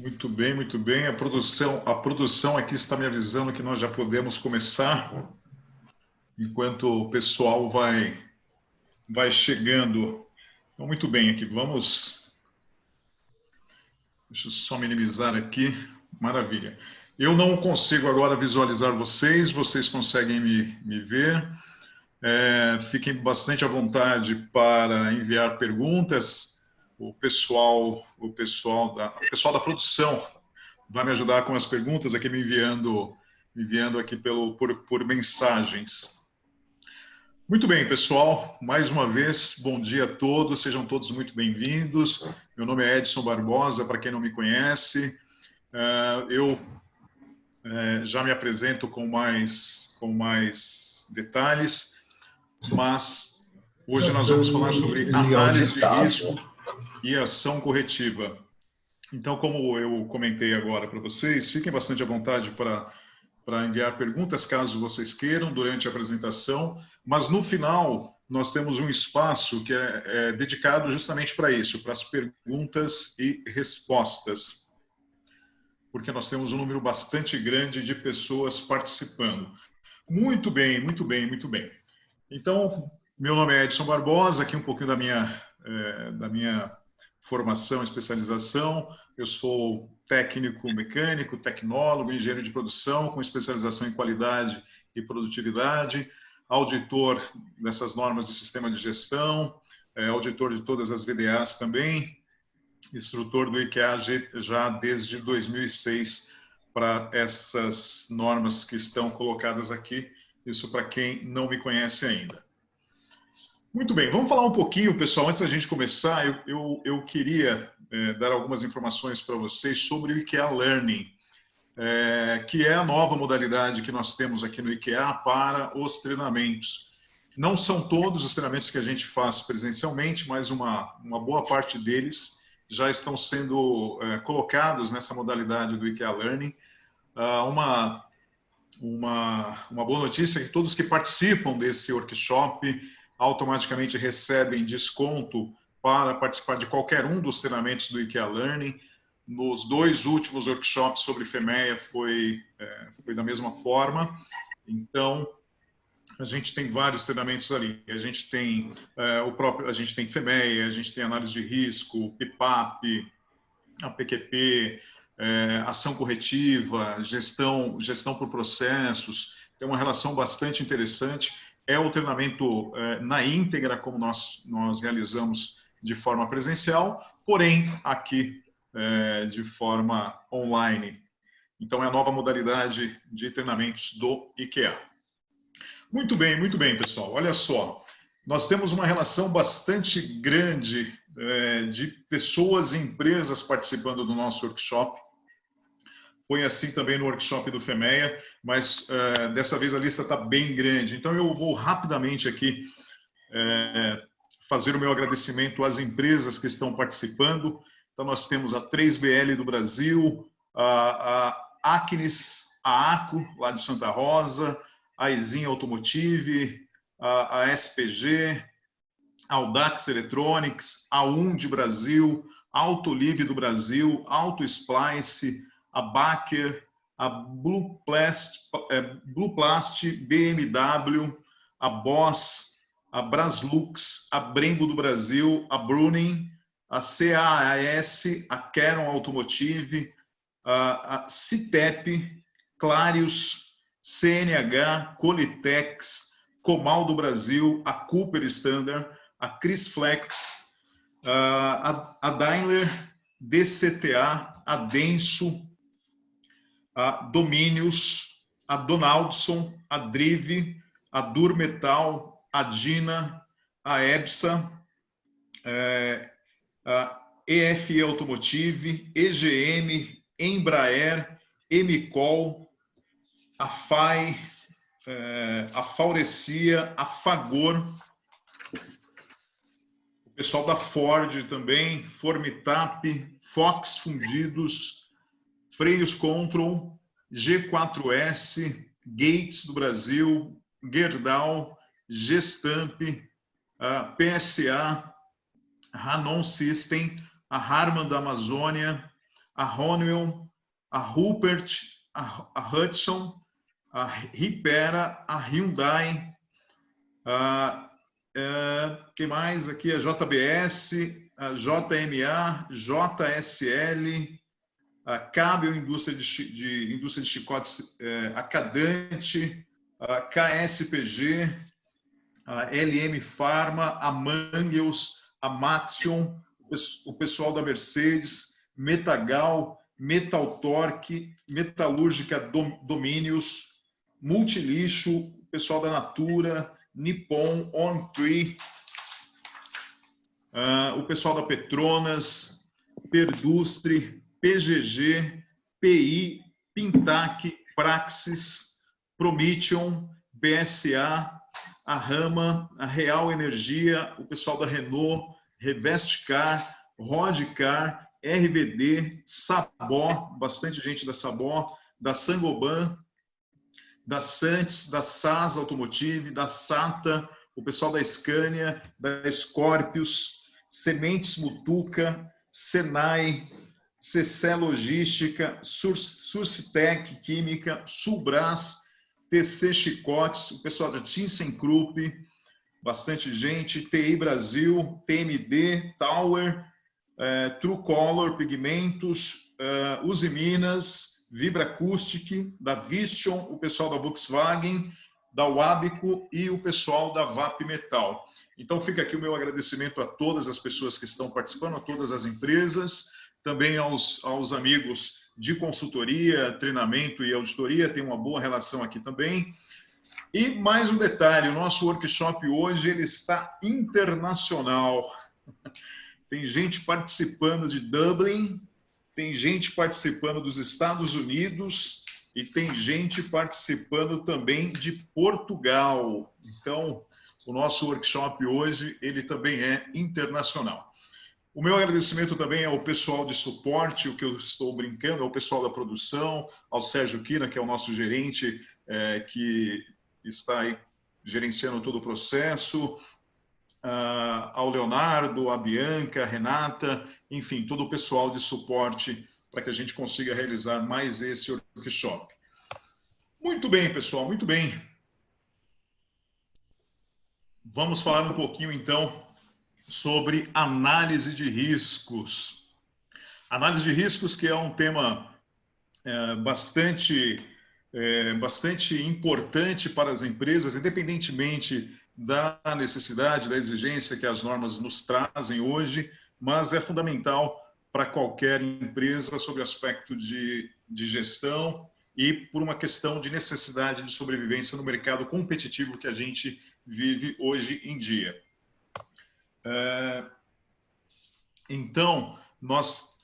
Muito bem, muito bem. A produção aqui está me avisando que nós já podemos começar, enquanto o pessoal vai chegando. Então, muito bem, aqui vamos. Deixa eu só minimizar aqui. Maravilha. Eu não consigo agora visualizar vocês. Vocês conseguem me ver? Fiquem bastante à vontade para enviar perguntas. O pessoal da produção vai me ajudar com as perguntas aqui, me enviando aqui por mensagens. Muito bem, pessoal, mais uma vez, bom dia a todos, sejam todos muito bem-vindos. Meu nome é Edson Barbosa, para quem não me conhece. Eu já me apresento com mais detalhes, mas hoje nós vamos falar sobre análise de risco e ação corretiva. Então, como eu comentei agora para vocês, fiquem bastante à vontade para enviar perguntas, caso vocês queiram, durante a apresentação, mas no final nós temos um espaço que é dedicado justamente para isso, para as perguntas e respostas, porque nós temos um número bastante grande de pessoas participando. Muito bem, muito bem, muito bem. Então, meu nome é Edson Barbosa, aqui um pouquinho da minha formação e especialização. Eu sou técnico mecânico, tecnólogo, engenheiro de produção, com especialização em qualidade e produtividade, auditor dessas normas de sistema de gestão, auditor de todas as VDAs também, instrutor do IQA já desde 2006 para essas normas que estão colocadas aqui, isso para quem não me conhece ainda. Muito bem, vamos falar um pouquinho, pessoal, antes da gente começar, eu queria dar algumas informações para vocês sobre o IKEA Learning, que é a nova modalidade que nós temos aqui no IKEA para os treinamentos. Não são todos os treinamentos que a gente faz presencialmente, mas uma boa parte deles já estão sendo colocados nessa modalidade do IKEA Learning. Uma boa notícia é que todos que participam desse workshop automaticamente recebem desconto para participar de qualquer um dos treinamentos do IKEA Learning. Nos 2 últimos workshops sobre FEMEA foi da mesma forma. Então, a gente tem vários treinamentos ali. A gente tem a gente tem FEMEA, a gente tem análise de risco, PIPAP, a PQP, ação corretiva, gestão por processos. Tem uma relação bastante interessante. É o treinamento na íntegra, como nós realizamos de forma presencial, porém aqui de forma online. Então é a nova modalidade de treinamentos do IKEA. Muito bem, pessoal. Olha só, nós temos uma relação bastante grande de pessoas e empresas participando do nosso workshop. Foi assim também no workshop do FEMEA, mas dessa vez a lista está bem grande. Então eu vou rapidamente aqui fazer o meu agradecimento às empresas que estão participando. Então nós temos a 3BL do Brasil, a Acnes, a ACO, lá de Santa Rosa, a Exim Automotive, a SPG, a Audax Electronics, a UND Brasil, a Autolive do Brasil, AutoSplice, a Baker, a Blueplast, BMW, a Boss, a Braslux, a Brembo do Brasil, a Bruning, a CAAS, a Caron Automotive, a Citep, Clarius, CNH, Colitex, Comal do Brasil, a Cooper Standard, a Crisflex, a Daimler, DCTA, a Denso, a Dominios, a Donaldson, a Drive, a Durmetal, a Dina, a EBSA, a EFE Automotive, EGM, Embraer, Emicol, a FAI, a Faurecia, a Fagor, o pessoal da Ford também, Formitap, Fox Fundidos, Freios Control, G4S, Gates do Brasil, Gerdau, Gestamp, PSA, Hanon System, a Harman da Amazônia, a Honeywell, a Rupert, a Hudson, a Hypera, a Hyundai, que mais aqui? A JBS, a JMA, JSL, a Cabel Indústria de Chicotes, a Cadante, a KSPG, a LM Pharma, a Mangels, a Maxion, o pessoal da Mercedes, Metagal, Metaltorque, Metalúrgica Domínios, Multilixo, o pessoal da Natura, Nippon, OnTree, o pessoal da Petronas, Perdustre, PGG, PI, Pintac, Praxis, Prometeon, BSA, a Rama, a Real Energia, o pessoal da Renault, Revestcar, Rodcar, RVD, Sabó, bastante gente da Sabó, da Sangoban, da Santos, da SAS Automotive, da SATA, o pessoal da Scania, da Scorpius, Sementes Mutuca, Senai, CC Logística, Surcitec Química, Sulbras, TC Chicotes, o pessoal da ThyssenKrupp, bastante gente, TI Brasil, TMD, Tower, Truecolor Pigmentos, Uzi Minas, Vibra Acoustic, da Vision, o pessoal da Volkswagen, da Wabico e o pessoal da VAP Metal. Então fica aqui o meu agradecimento a todas as pessoas que estão participando, a todas as empresas, também aos amigos de consultoria, treinamento e auditoria, tem uma boa relação aqui também. E mais um detalhe, o nosso workshop hoje ele está internacional. Tem gente participando de Dublin, tem gente participando dos Estados Unidos e tem gente participando também de Portugal. Então, o nosso workshop hoje, ele também é internacional. O meu agradecimento também ao pessoal de suporte, o que eu estou brincando, ao pessoal da produção, ao Sérgio Quina, que é o nosso gerente, que está aí gerenciando todo o processo, ao Leonardo, a Bianca, a Renata, enfim, todo o pessoal de suporte para que a gente consiga realizar mais esse workshop. Muito bem, pessoal, muito bem. Vamos falar um pouquinho, então, sobre análise de riscos. Análise de riscos, que é um tema bastante importante para as empresas, independentemente da necessidade, da exigência que as normas nos trazem hoje, mas é fundamental para qualquer empresa sobre o aspecto de gestão e por uma questão de necessidade de sobrevivência no mercado competitivo que a gente vive hoje em dia. Então, nós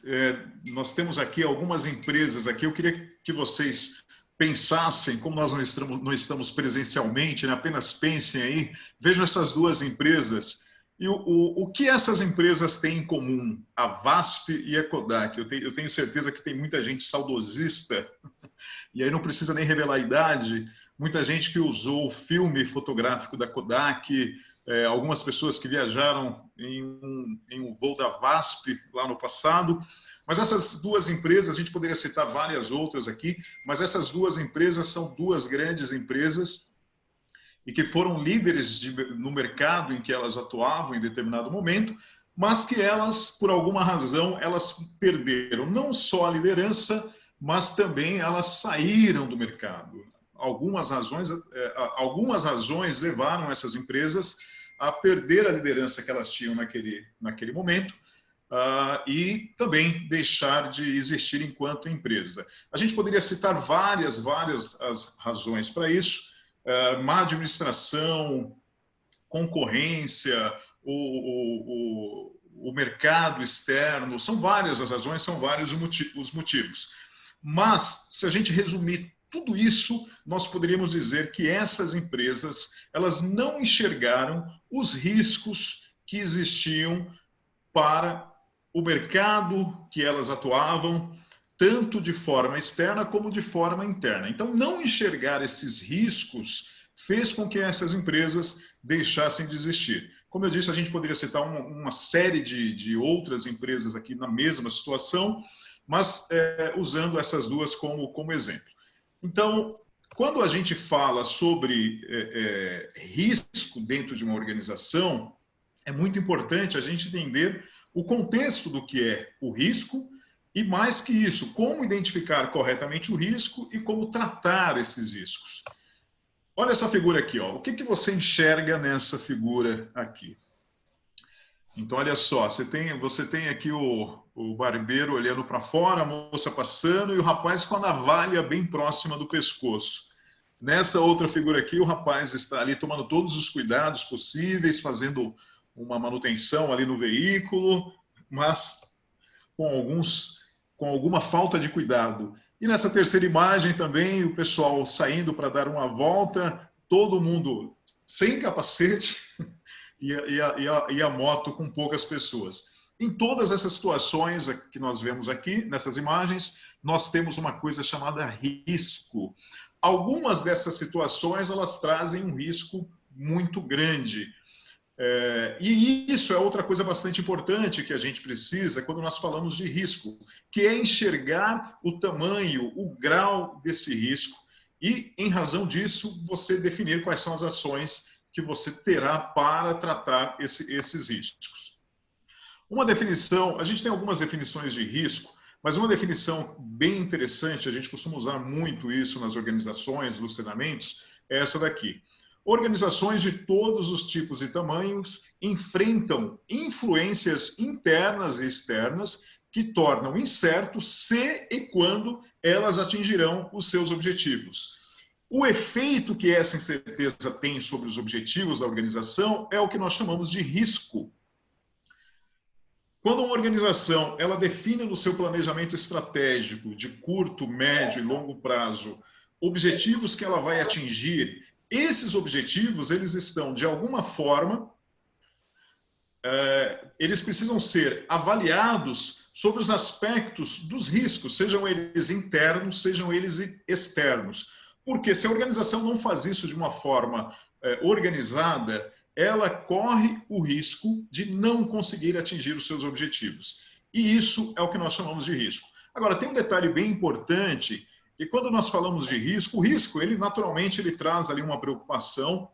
temos aqui algumas empresas aqui. Eu queria que vocês pensassem, como nós não estamos presencialmente, né? Apenas pensem aí, vejam essas duas empresas e o que essas empresas têm em comum, a VASP e a Kodak. Eu tenho certeza que tem muita gente saudosista, e aí não precisa nem revelar a idade, muita gente que usou o filme fotográfico da Kodak, algumas pessoas que viajaram em um voo da VASP lá no passado. Mas essas duas empresas, a gente poderia citar várias outras aqui, mas essas duas empresas são duas grandes empresas e que foram líderes no mercado em que elas atuavam em determinado momento, mas que elas, por alguma razão, elas perderam não só a liderança, mas também elas saíram do mercado. Algumas razões levaram essas empresas a perder a liderança que elas tinham naquele momento, e também deixar de existir enquanto empresa. A gente poderia citar várias as razões para isso: má administração, concorrência, o mercado externo, são várias as razões, são vários os motivos. Mas, se a gente resumir tudo isso, nós poderíamos dizer que essas empresas, elas não enxergaram os riscos que existiam para o mercado que elas atuavam, tanto de forma externa como de forma interna. Então, não enxergar esses riscos fez com que essas empresas deixassem de existir. Como eu disse, a gente poderia citar uma série de outras empresas aqui na mesma situação, mas usando essas duas como exemplo. Então, quando a gente fala sobre risco dentro de uma organização, é muito importante a gente entender o contexto do que é o risco e, mais que isso, como identificar corretamente o risco e como tratar esses riscos. Olha essa figura aqui, ó. O que você enxerga nessa figura aqui? Então, olha só, você tem aqui o barbeiro olhando para fora, a moça passando e o rapaz com a navalha bem próxima do pescoço. Nesta outra figura aqui, o rapaz está ali tomando todos os cuidados possíveis, fazendo uma manutenção ali no veículo, mas com alguma falta de cuidado. E nessa terceira imagem também, o pessoal saindo para dar uma volta, todo mundo sem capacete e a moto com poucas pessoas. Em todas essas situações que nós vemos aqui, nessas imagens, nós temos uma coisa chamada risco. Algumas dessas situações, elas trazem um risco muito grande. E isso é outra coisa bastante importante que a gente precisa quando nós falamos de risco, que é enxergar o tamanho, o grau desse risco e, em razão disso, você definir quais são as ações que você terá para tratar esses riscos. Uma definição, a gente tem algumas definições de risco, mas uma definição bem interessante, a gente costuma usar muito isso nas organizações, nos treinamentos, é essa daqui. Organizações de todos os tipos e tamanhos enfrentam influências internas e externas que tornam incerto se e quando elas atingirão os seus objetivos. O efeito que essa incerteza tem sobre os objetivos da organização é o que nós chamamos de risco. Quando uma organização ela define no seu planejamento estratégico de curto, médio e longo prazo objetivos que ela vai atingir, esses objetivos, eles estão, de alguma forma, eles precisam ser avaliados sobre os aspectos dos riscos, sejam eles internos, sejam eles externos. Porque se a organização não faz isso de uma forma organizada, ela corre o risco de não conseguir atingir os seus objetivos. E isso é o que nós chamamos de risco. Agora, tem um detalhe bem importante, que quando nós falamos de risco, o risco, ele naturalmente ele traz ali uma preocupação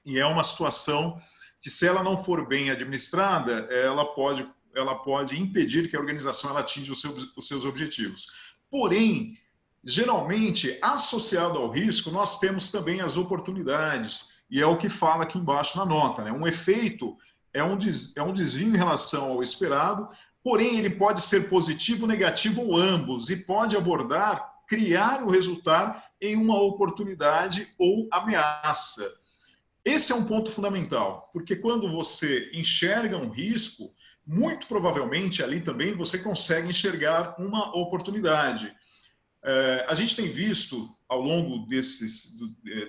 e é uma situação que, se ela não for bem administrada, ela pode impedir que a organização ela atinja os seus objetivos. Porém, geralmente, associado ao risco, nós temos também as oportunidades, e é o que fala aqui embaixo na nota, né? Um efeito é um desvio em relação ao esperado, porém ele pode ser positivo, negativo ou ambos, e pode criar o resultado em uma oportunidade ou ameaça. Esse é um ponto fundamental, porque quando você enxerga um risco, muito provavelmente ali também você consegue enxergar uma oportunidade. A gente tem visto ao longo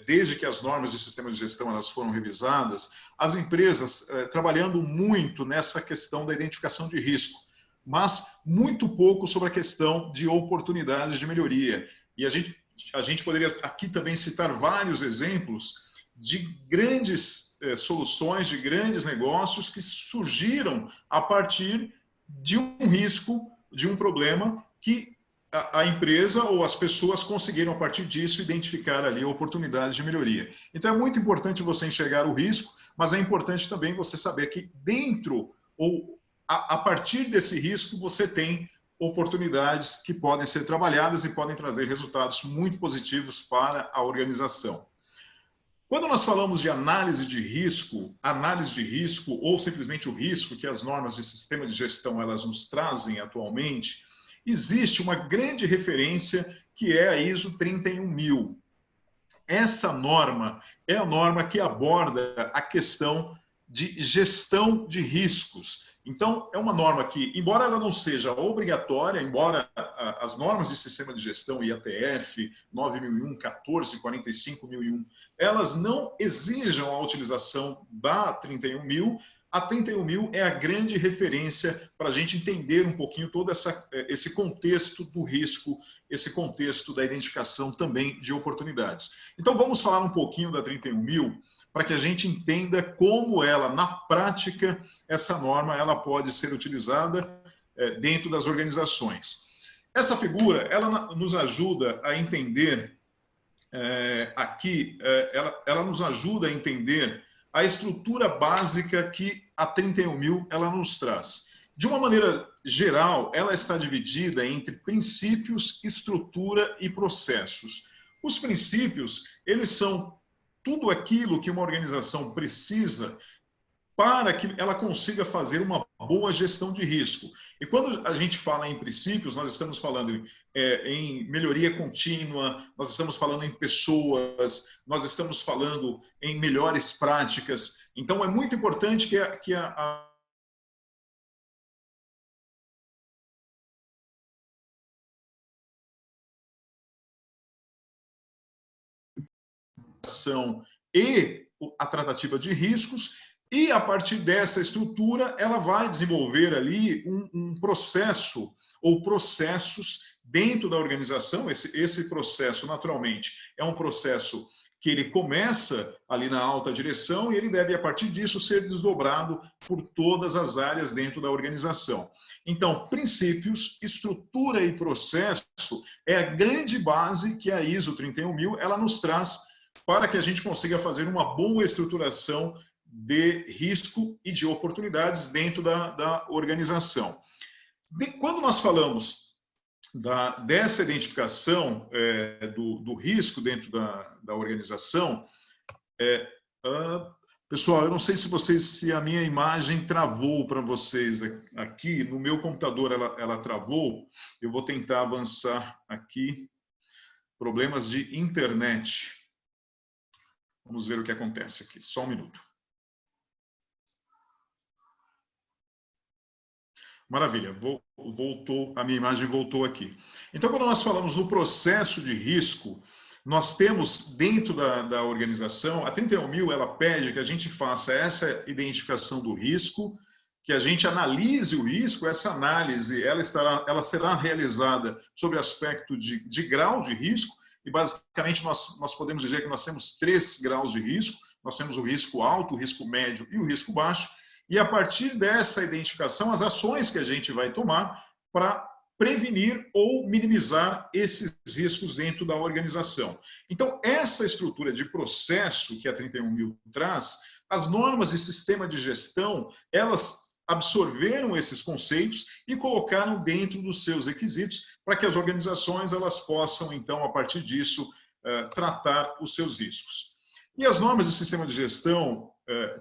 desde que as normas de sistema de gestão elas foram revisadas, as empresas trabalhando muito nessa questão da identificação de risco, mas muito pouco sobre a questão de oportunidades de melhoria. E a gente poderia aqui também citar vários exemplos de grandes soluções, de grandes negócios que surgiram a partir de um risco, de um problema que a empresa ou as pessoas conseguiram, a partir disso, identificar ali oportunidades de melhoria. Então, é muito importante você enxergar o risco, mas é importante também você saber que dentro ou a partir desse risco, você tem oportunidades que podem ser trabalhadas e podem trazer resultados muito positivos para a organização. Quando nós falamos de análise de risco ou simplesmente o risco que as normas de sistema de gestão elas nos trazem atualmente, existe uma grande referência que é a ISO 31000. Essa norma é a norma que aborda a questão de gestão de riscos. Então, é uma norma que, embora ela não seja obrigatória, embora as normas de sistema de gestão, IATF, 9001, 14, 45001, elas não exijam a utilização da 31000, a 31000 é a grande referência para a gente entender um pouquinho todo esse contexto do risco, esse contexto da identificação também de oportunidades. Então, vamos falar um pouquinho da 31000 para que a gente entenda como ela, na prática, essa norma ela pode ser utilizada dentro das organizações. Essa figura, ela nos ajuda a entender, ela nos ajuda a entender a estrutura básica que a 31.000 ela nos traz. De uma maneira geral, ela está dividida entre princípios, estrutura e processos. Os princípios, eles são tudo aquilo que uma organização precisa para que ela consiga fazer uma boa gestão de risco. E quando a gente fala em princípios, nós estamos falando em melhoria contínua, nós estamos falando em pessoas, nós estamos falando em melhores práticas. Então, é muito importante que a e a tratativa de riscos, e a partir dessa estrutura ela vai desenvolver ali um processo ou processos dentro da organização. Esse processo, naturalmente, é um processo que ele começa ali na alta direção e ele deve, a partir disso, ser desdobrado por todas as áreas dentro da organização. Então, princípios, estrutura e processo é a grande base que a ISO 31000 ela nos traz para que a gente consiga fazer uma boa estruturação de risco e de oportunidades dentro da organização. Quando nós falamos dessa identificação do risco dentro da organização, pessoal, eu não sei se a minha imagem travou para vocês aqui, no meu computador ela travou, eu vou tentar avançar aqui, problemas de internet. Vamos ver o que acontece aqui, só um minuto. Maravilha, voltou, a minha imagem voltou aqui. Então, quando nós falamos no processo de risco, nós temos dentro da organização, a 31.000 ela pede que a gente faça essa identificação do risco, que a gente analise o risco. Essa análise ela será realizada sob o aspecto de grau de risco, e basicamente nós podemos dizer que nós temos 3 graus de risco. Nós temos o risco alto, o risco médio e o risco baixo. E a partir dessa identificação, as ações que a gente vai tomar para prevenir ou minimizar esses riscos dentro da organização. Então, essa estrutura de processo que a 31.000 traz, as normas de sistema de gestão, elas absorveram esses conceitos e colocaram dentro dos seus requisitos para que as organizações elas possam, então, a partir disso, tratar os seus riscos. E as normas de sistema de gestão,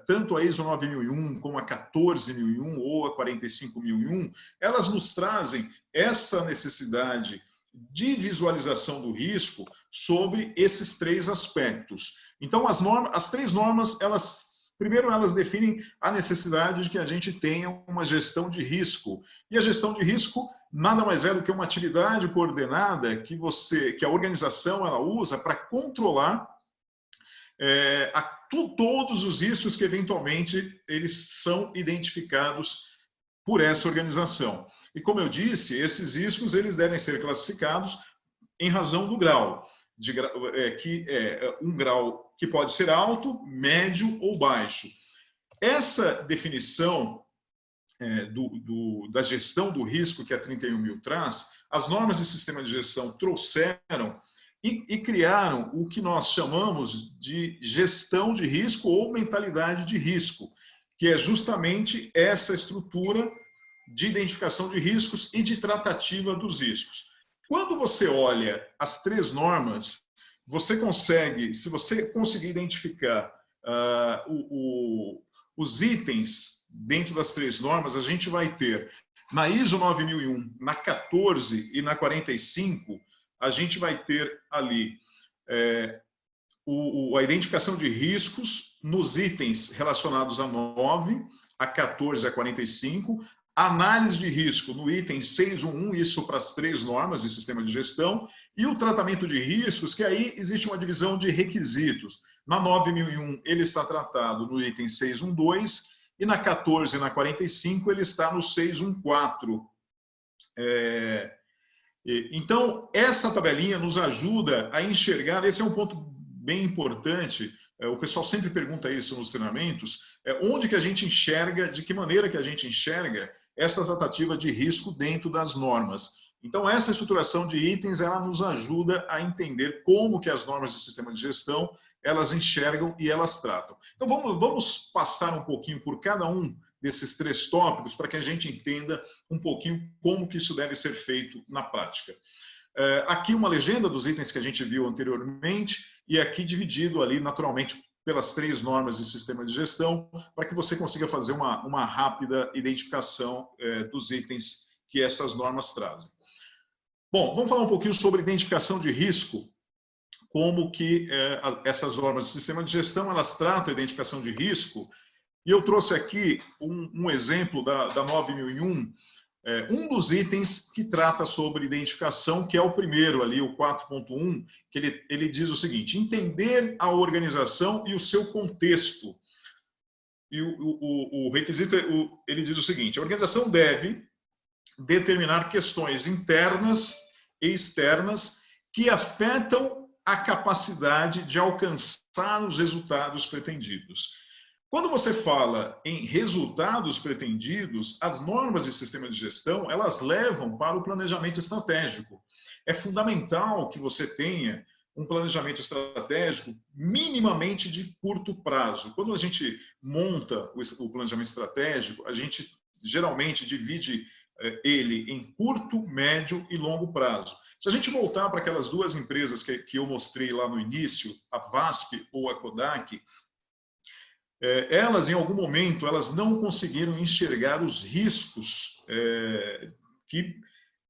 tanto a ISO 9001 como a 14001 ou a 45001, elas nos trazem essa necessidade de visualização do risco sobre esses 3 aspectos. Então, as 3 normas, primeiro elas definem a necessidade de que a gente tenha uma gestão de risco. E a gestão de risco nada mais é do que uma atividade coordenada que a organização ela usa para controlar todos os riscos que eventualmente eles são identificados por essa organização. E como eu disse, esses riscos eles devem ser classificados em razão do grau, que é um grau que pode ser alto, médio ou baixo. Essa definição da gestão do risco que a 31.000 traz, as normas de sistema de gestão trouxeram e criaram o que nós chamamos de gestão de risco ou mentalidade de risco, que é justamente essa estrutura de identificação de riscos e de tratativa dos riscos. Quando você olha as 3 normas, você consegue, se você conseguir identificar os itens dentro das 3 normas, a gente vai ter na ISO 9001, na 14 e na 45, a gente vai ter ali a identificação de riscos nos itens relacionados a 9, a 14 e a 45, a análise de risco no item 611, isso para as 3 normas de sistema de gestão, e o tratamento de riscos, que aí existe uma divisão de requisitos. Na 9001 ele está tratado no item 612, e na 14 e na 45 ele está no 614. Então, essa tabelinha nos ajuda a enxergar, esse é um ponto bem importante, o pessoal sempre pergunta isso nos treinamentos, onde que a gente enxerga, de que maneira que a gente enxerga essa tratativa de risco dentro das normas. Então, essa estruturação de itens, ela nos ajuda a entender como que as normas de sistema de gestão, elas enxergam e elas tratam. Então, vamos passar um pouquinho por cada um desses 3 tópicos para que a gente entenda um pouquinho como que isso deve ser feito na prática. Aqui uma legenda dos itens que a gente viu anteriormente e aqui dividido ali naturalmente pelas 3 normas de sistema de gestão para que você consiga fazer uma rápida identificação dos itens que essas normas trazem. Bom, vamos falar um pouquinho sobre identificação de risco, como que essas normas de sistema de gestão, elas tratam a identificação de risco, e eu trouxe aqui um exemplo da 9001, um dos itens que trata sobre identificação, que é o primeiro ali, o 4.1, que ele diz o seguinte: entender a organização e o seu contexto. E o requisito, ele diz o seguinte: a organização deve determinar questões internas e externas que afetam a capacidade de alcançar os resultados pretendidos. Quando você fala em resultados pretendidos, as normas de sistema de gestão, elas levam para o planejamento estratégico. É fundamental que você tenha um planejamento estratégico minimamente de curto prazo. Quando a gente monta o planejamento estratégico, a gente geralmente divide ele em curto, médio e longo prazo. Se a gente voltar para aquelas 2 empresas que eu mostrei lá no início, a VASP ou a Kodak, elas, em algum momento, elas não conseguiram enxergar os riscos que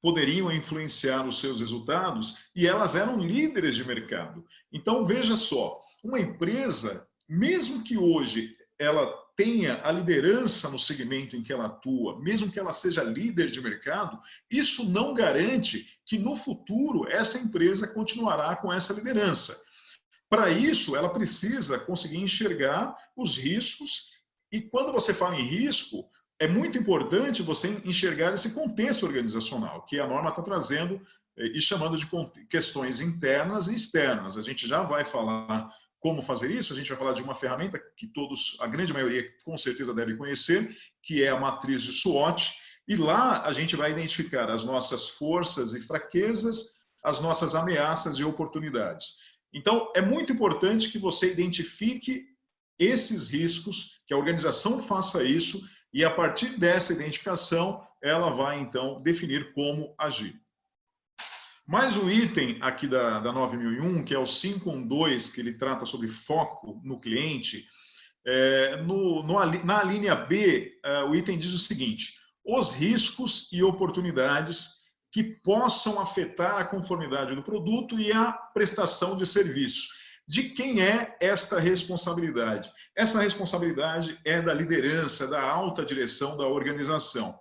poderiam influenciar os seus resultados e elas eram líderes de mercado. Então, veja só, uma empresa, mesmo que hoje ela tenha a liderança no segmento em que ela atua, mesmo que ela seja líder de mercado, isso não garante que no futuro essa empresa continuará com essa liderança. Para isso, ela precisa conseguir enxergar os riscos e quando você fala em risco, é muito importante você enxergar esse contexto organizacional, que a norma está trazendo e chamando de questões internas e externas. A gente já vai falar como fazer isso, a gente vai falar de uma ferramenta que a grande maioria com certeza deve conhecer, que é a matriz de SWOT, e lá a gente vai identificar as nossas forças e fraquezas, as nossas ameaças e oportunidades. Então, é muito importante que você identifique esses riscos, que a organização faça isso, e a partir dessa identificação, ela vai, então, definir como agir. Mais um item aqui da 9001, que é o 512, que ele trata sobre foco no cliente, na linha B, o item diz o seguinte: os riscos e oportunidades que possam afetar a conformidade do produto e a prestação de serviço. De quem é esta responsabilidade? Essa responsabilidade é da liderança, da alta direção da organização.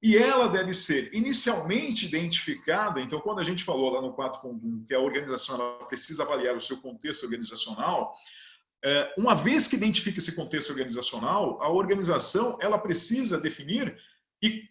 E ela deve ser inicialmente identificada, então quando a gente falou lá no 4.1 que a organização ela precisa avaliar o seu contexto organizacional, uma vez que identifica esse contexto organizacional, a organização ela precisa definir e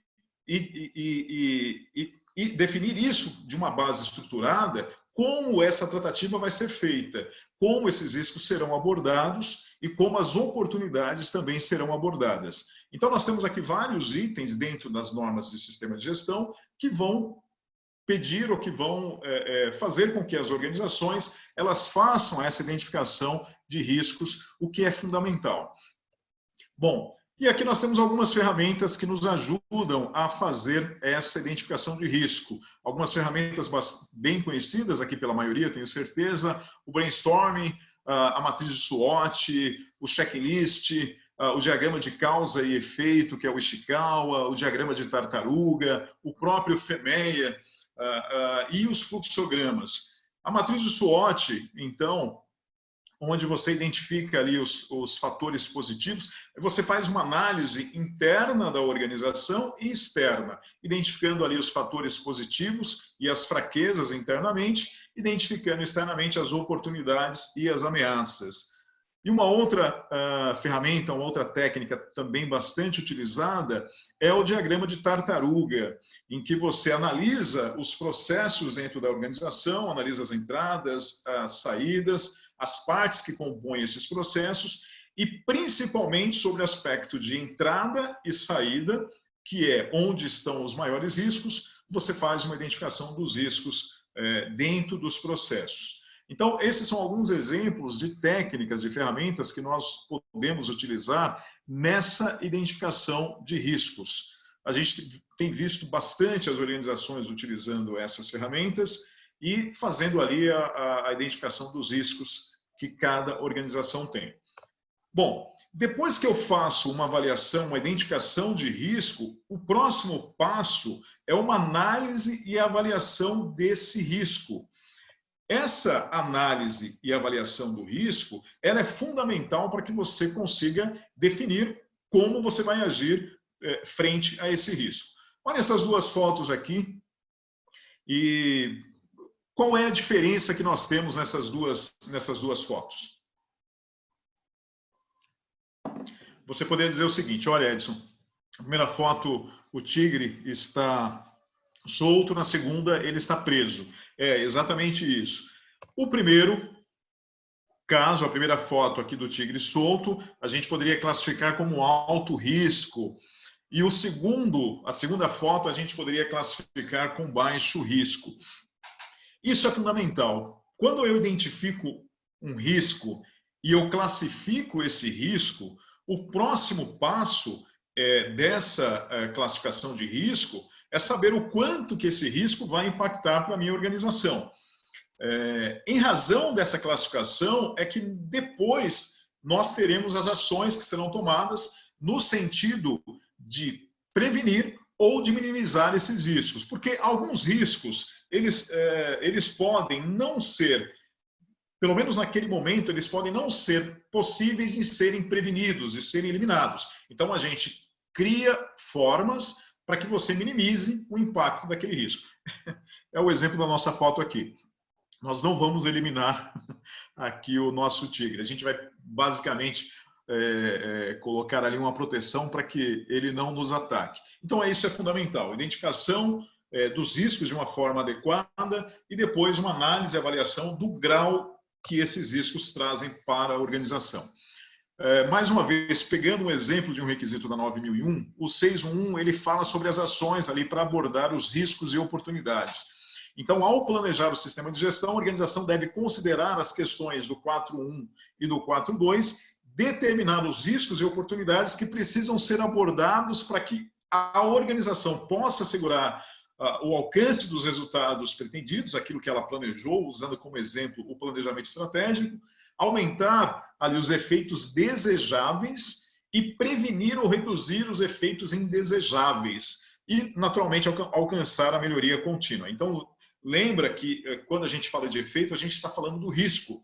definir isso de uma base estruturada, como essa tratativa vai ser feita, como esses riscos serão abordados e como as oportunidades também serão abordadas. Então, nós temos aqui vários itens dentro das normas de sistema de gestão que vão pedir ou que vão fazer com que as organizações elas façam essa identificação de riscos, o que é fundamental. Bom, e aqui nós temos algumas ferramentas que nos ajudam a fazer essa identificação de risco. Algumas ferramentas bem conhecidas aqui pela maioria, tenho certeza, o brainstorming, a matriz de SWOT, o checklist, o diagrama de causa e efeito, que é o Ishikawa, o diagrama de tartaruga, o próprio FEMEA e os fluxogramas. A matriz de SWOT, então, onde você identifica ali os fatores positivos, você faz uma análise interna da organização e externa, identificando ali os fatores positivos e as fraquezas internamente, identificando externamente as oportunidades e as ameaças. E uma outra ferramenta, uma outra técnica também bastante utilizada é o diagrama de tartaruga, em que você analisa os processos dentro da organização, analisa as entradas, as saídas, as partes que compõem esses processos e principalmente sobre o aspecto de entrada e saída, que é onde estão os maiores riscos, você faz uma identificação dos riscos dentro dos processos. Então, esses são alguns exemplos de técnicas, de ferramentas que nós podemos utilizar nessa identificação de riscos. A gente tem visto bastante as organizações utilizando essas ferramentas e fazendo ali a identificação dos riscos que cada organização tem. Bom, depois que eu faço uma avaliação, uma identificação de risco, o próximo passo é uma análise e avaliação desse risco. Essa análise e avaliação do risco, ela é fundamental para que você consiga definir como você vai agir frente a esse risco. Olha essas duas fotos aqui e qual é a diferença que nós temos nessas duas fotos? Você poderia dizer o seguinte, olha, Edson, na primeira foto o tigre está solto, na segunda ele está preso. É exatamente isso. O primeiro caso, a primeira foto aqui do tigre solto, a gente poderia classificar como alto risco. E a segunda foto, a gente poderia classificar com baixo risco. Isso é fundamental. Quando eu identifico um risco e eu classifico esse risco, o próximo passo dessa classificação de risco é saber o quanto que esse risco vai impactar para a minha organização. Em razão dessa classificação, é que depois nós teremos as ações que serão tomadas no sentido de prevenir ou de minimizar esses riscos. Porque alguns riscos, eles podem não ser, pelo menos naquele momento, eles podem não ser possíveis de serem prevenidos, de serem eliminados. Então, a gente cria formas para que você minimize o impacto daquele risco. É o exemplo da nossa foto aqui. Nós não vamos eliminar aqui o nosso tigre. A gente vai, basicamente, colocar ali uma proteção para que ele não nos ataque. Então, isso é fundamental. Identificação dos riscos de uma forma adequada e depois uma análise e avaliação do grau que esses riscos trazem para a organização. Mais uma vez, pegando um exemplo de um requisito da 9001, o 611 ele fala sobre as ações ali para abordar os riscos e oportunidades. Então, ao planejar o sistema de gestão, a organização deve considerar as questões do 4.1 e do 4.2, determinar os riscos e oportunidades que precisam ser abordados para que a organização possa assegurar o alcance dos resultados pretendidos, aquilo que ela planejou, usando como exemplo o planejamento estratégico, aumentar ali os efeitos desejáveis e prevenir ou reduzir os efeitos indesejáveis e, naturalmente, alcançar a melhoria contínua. Então, lembra que quando a gente fala de efeito, a gente está falando do risco.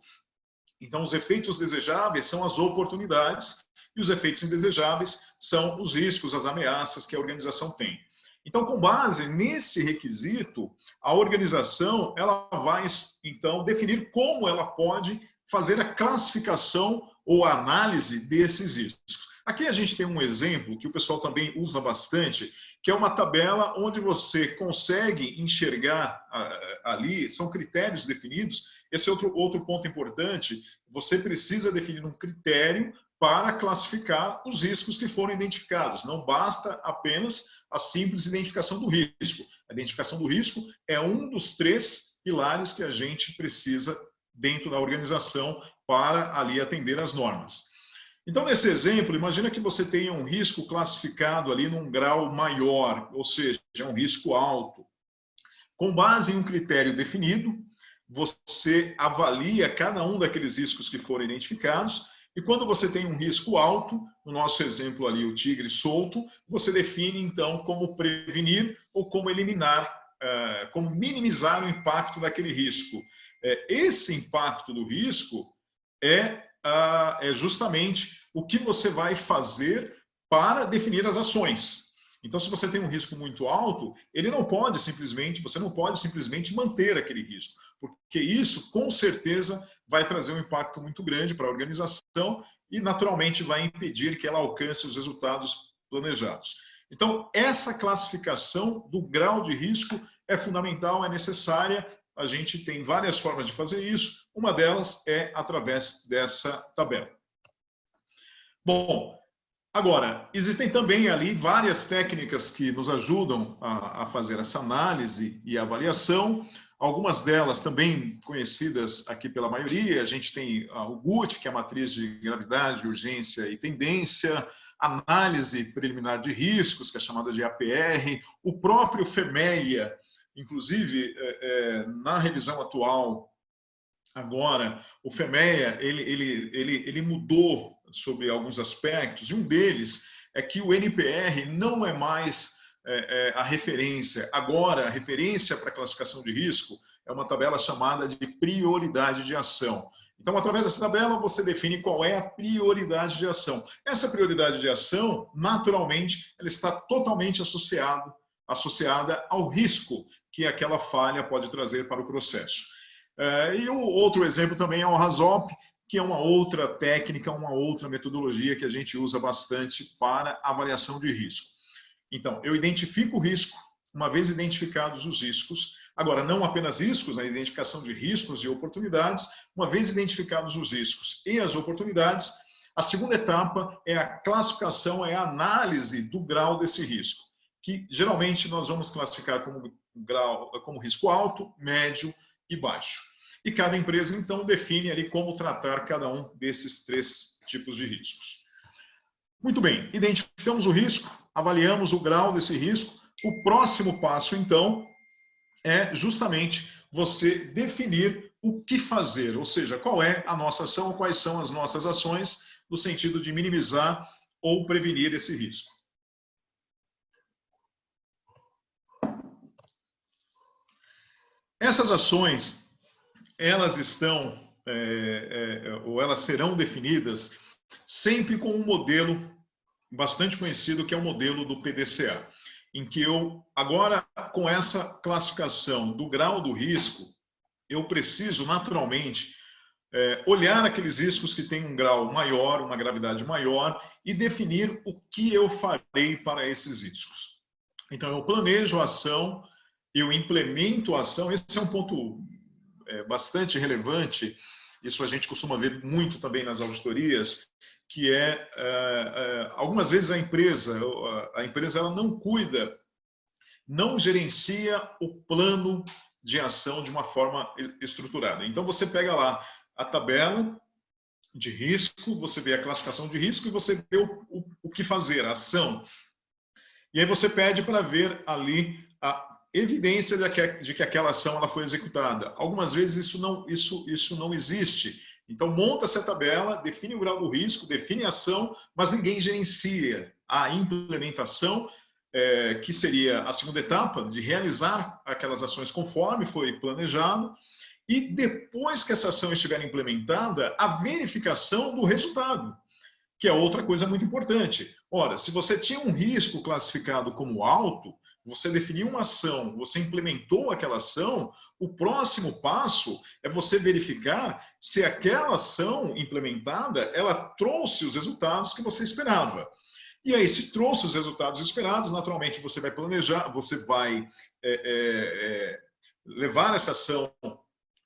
Então, os efeitos desejáveis são as oportunidades e os efeitos indesejáveis são os riscos, as ameaças que a organização tem. Então, com base nesse requisito, a organização ela vai, então, definir como ela pode fazer a classificação ou a análise desses riscos. Aqui a gente tem um exemplo que o pessoal também usa bastante, que é uma tabela onde você consegue enxergar ali, são critérios definidos. Esse é outro ponto importante, você precisa definir um critério para classificar os riscos que foram identificados. Não basta apenas a simples identificação do risco. A identificação do risco é um dos 3 pilares que a gente precisa dentro da organização para ali atender às normas. Então, nesse exemplo, imagina que você tenha um risco classificado ali num grau maior, ou seja, um risco alto. Com base em um critério definido, você avalia cada um daqueles riscos que foram identificados e quando você tem um risco alto, no nosso exemplo ali, o tigre solto, você define, então, como prevenir ou como eliminar, como minimizar o impacto daquele risco. Esse impacto do risco é justamente o que você vai fazer para definir as ações. Então, se você tem um risco muito alto, você não pode simplesmente manter aquele risco, porque isso, com certeza, vai trazer um impacto muito grande para a organização e, naturalmente, vai impedir que ela alcance os resultados planejados. Então, essa classificação do grau de risco é fundamental, é necessária. A gente tem várias formas de fazer isso, uma delas é através dessa tabela. Bom, Agora, existem também ali várias técnicas que nos ajudam a fazer essa análise e avaliação. Algumas delas também conhecidas aqui pela maioria. A gente tem o GUT, que é a matriz de gravidade, urgência e tendência, análise preliminar de riscos, que é chamada de APR, o próprio FEMEA, inclusive na revisão atual, agora, o FEMEA ele mudou sobre alguns aspectos, e um deles é que o NPR não é mais a referência. Agora, a referência para classificação de risco é uma tabela chamada de prioridade de ação. Então, através dessa tabela, você define qual é a prioridade de ação. Essa prioridade de ação, naturalmente, ela está totalmente associada ao risco que aquela falha pode trazer para o processo. E o outro exemplo também é o RASOP, que é uma outra técnica, uma outra metodologia que a gente usa bastante para avaliação de risco. Então, eu identifico o risco, uma vez identificados os riscos, agora, não apenas riscos, a identificação de riscos e oportunidades, uma vez identificados os riscos e as oportunidades, a segunda etapa é a classificação, é a análise do grau desse risco, que geralmente nós vamos classificar como risco alto, médio e baixo. E cada empresa, então, define ali como tratar cada um desses 3 tipos de riscos. Muito bem, identificamos o risco, avaliamos o grau desse risco. O próximo passo, então, é justamente você definir o que fazer, ou seja, qual é a nossa ação, quais são as nossas ações, no sentido de minimizar ou prevenir esse risco. Essas ações, elas estão, ou elas serão definidas sempre com um modelo bastante conhecido, que é o modelo do PDCA, em que eu, agora, com essa classificação do grau do risco, eu preciso, naturalmente, olhar aqueles riscos que têm um grau maior, uma gravidade maior, e definir o que eu farei para esses riscos. Então, eu planejo a ação, eu implemento a ação. Esse é um ponto bastante relevante, isso a gente costuma ver muito também nas auditorias, que algumas vezes a empresa ela não cuida, não gerencia o plano de ação de uma forma estruturada. Então você pega lá a tabela de risco, você vê a classificação de risco e você vê o que fazer, a ação. E aí você pede para ver ali a evidência de que aquela ação ela foi executada. Algumas vezes isso não existe. Então, monta-se a tabela, define o grau do risco, define a ação, mas ninguém gerencia a implementação, que seria a segunda etapa, de realizar aquelas ações conforme foi planejado, e depois que essa ação estiver implementada, a verificação do resultado, que é outra coisa muito importante. Ora, se você tinha um risco classificado como alto, você definiu uma ação, você implementou aquela ação, o próximo passo é você verificar se aquela ação implementada, ela trouxe os resultados que você esperava. E aí, se trouxe os resultados esperados, naturalmente você vai planejar, você vai levar essa ação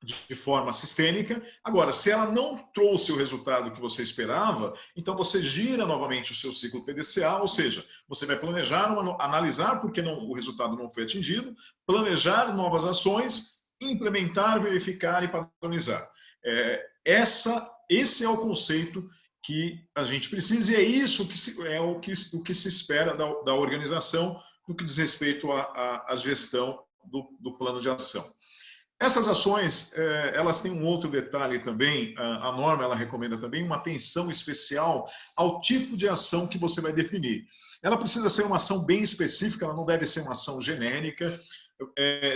de forma sistêmica. Agora, se ela não trouxe o resultado que você esperava, então você gira novamente o seu ciclo PDCA, ou seja, você vai planejar, analisar porque o resultado não foi atingido, planejar novas ações, implementar, verificar e padronizar. Esse é o conceito que a gente precisa, e é isso o que se espera da organização no que diz respeito à gestão do plano de ação. Essas ações, elas têm um outro detalhe também, a norma ela recomenda também uma atenção especial ao tipo de ação que você vai definir. Ela precisa ser uma ação bem específica, ela não deve ser uma ação genérica,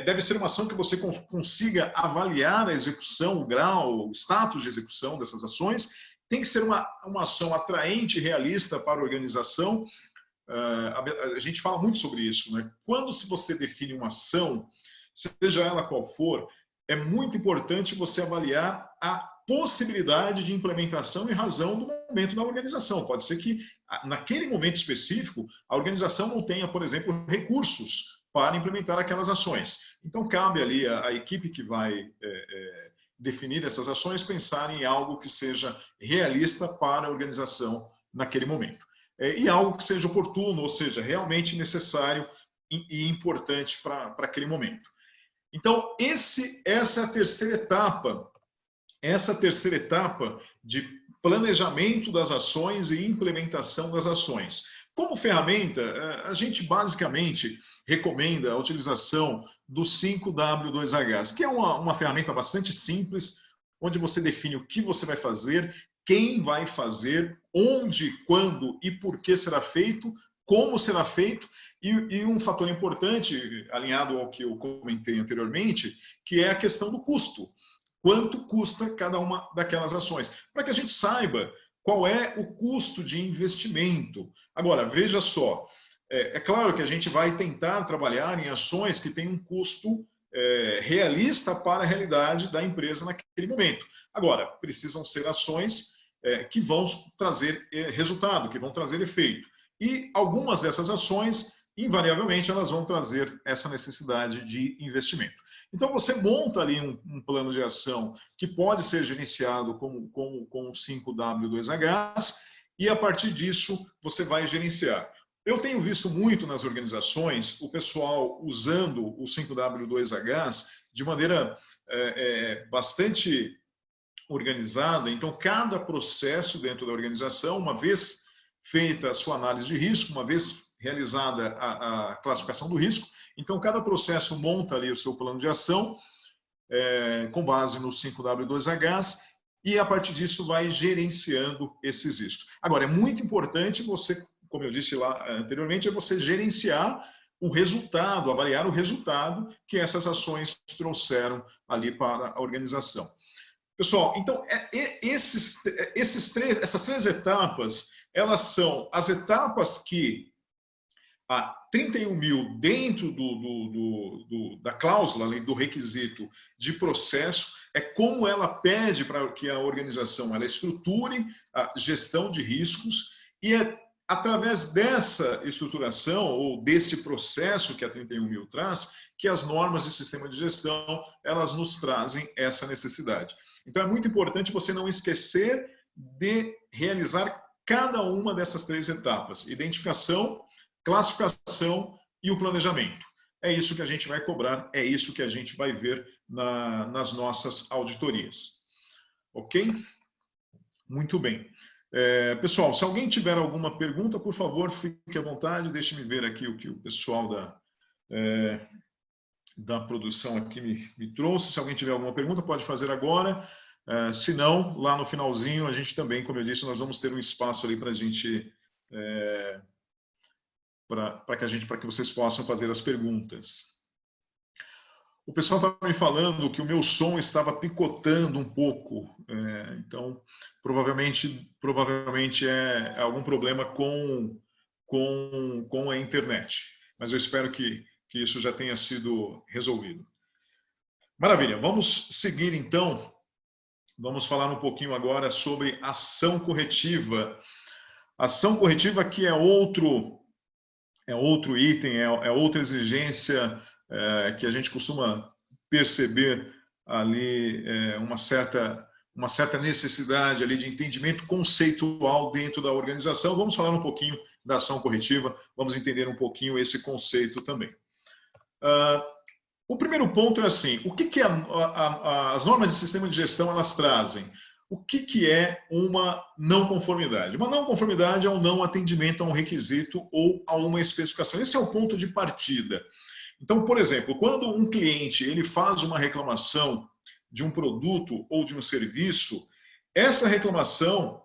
deve ser uma ação que você consiga avaliar a execução, o grau, o status de execução dessas ações, tem que ser uma ação atraente e realista para a organização. A gente fala muito sobre isso, né? Quando você define uma ação, seja ela qual for, é muito importante você avaliar a possibilidade de implementação em razão do momento da organização. Pode ser que, naquele momento específico, a organização não tenha, por exemplo, recursos para implementar aquelas ações. Então, cabe ali a equipe que vai definir essas ações pensar em algo que seja realista para a organização naquele momento. e algo que seja oportuno, ou seja, realmente necessário e importante para aquele momento. Então, essa é a terceira etapa. Essa terceira etapa de planejamento das ações e implementação das ações. Como ferramenta, a gente basicamente recomenda a utilização do 5W2H, que é uma ferramenta bastante simples, onde você define o que você vai fazer, quem vai fazer, onde, quando e por que será feito, como será feito, e um fator importante, alinhado ao que eu comentei anteriormente, que é a questão do custo. Quanto custa cada uma daquelas ações? Para que a gente saiba qual é o custo de investimento. Agora, veja só, é claro que a gente vai tentar trabalhar em ações que têm um custo realista para a realidade da empresa naquele momento. Agora, precisam ser ações que vão trazer resultado, que vão trazer efeito. E algumas dessas ações, invariavelmente, elas vão trazer essa necessidade de investimento. Então, você monta ali um plano de ação que pode ser gerenciado com 5W2H e, a partir disso, você vai gerenciar. Eu tenho visto muito nas organizações o pessoal usando o 5W2H de maneira bastante organizada. Então, cada processo dentro da organização, uma vez feita a sua análise de risco, uma vez realizada a classificação do risco, então cada processo monta ali o seu plano de ação com base no 5W2H e a partir disso vai gerenciando esses riscos. Agora, é muito importante você, como eu disse lá anteriormente, é você gerenciar o resultado, avaliar o resultado que essas ações trouxeram ali para a organização. Pessoal, então, essas três etapas, elas são as etapas que a 31 mil dentro da cláusula, do requisito de processo, é como ela pede para que a organização ela estruture a gestão de riscos e é através dessa estruturação ou desse processo que a 31 mil traz, que as normas de sistema de gestão elas nos trazem essa necessidade. Então é muito importante você não esquecer de realizar cada uma dessas três etapas: identificação, classificação e o planejamento. É isso que a gente vai cobrar, é isso que a gente vai ver nas nossas auditorias. Ok? Muito bem. Pessoal, se alguém tiver alguma pergunta, por favor, fique à vontade, deixe-me ver aqui o que o pessoal da produção aqui me trouxe. Se alguém tiver alguma pergunta, pode fazer agora. Se não, lá no finalzinho, a gente também, como eu disse, nós vamos ter um espaço ali para a gente... para que vocês possam fazer as perguntas. O pessoal estava me falando que o meu som estava picotando um pouco, então provavelmente é algum problema com a internet, mas eu espero que isso já tenha sido resolvido. Maravilha, vamos seguir então, vamos falar um pouquinho agora sobre ação corretiva. Ação corretiva que é outro item, é outra exigência que a gente costuma perceber ali uma certa necessidade ali de entendimento conceitual dentro da organização. Vamos falar um pouquinho da ação corretiva, vamos entender um pouquinho esse conceito também. O primeiro ponto é assim, o que as normas de sistema de gestão elas trazem? O que é uma não conformidade? Uma não conformidade é um não atendimento a um requisito ou a uma especificação. Esse é o ponto de partida. Então, por exemplo, quando um cliente ele faz uma reclamação de um produto ou de um serviço, essa reclamação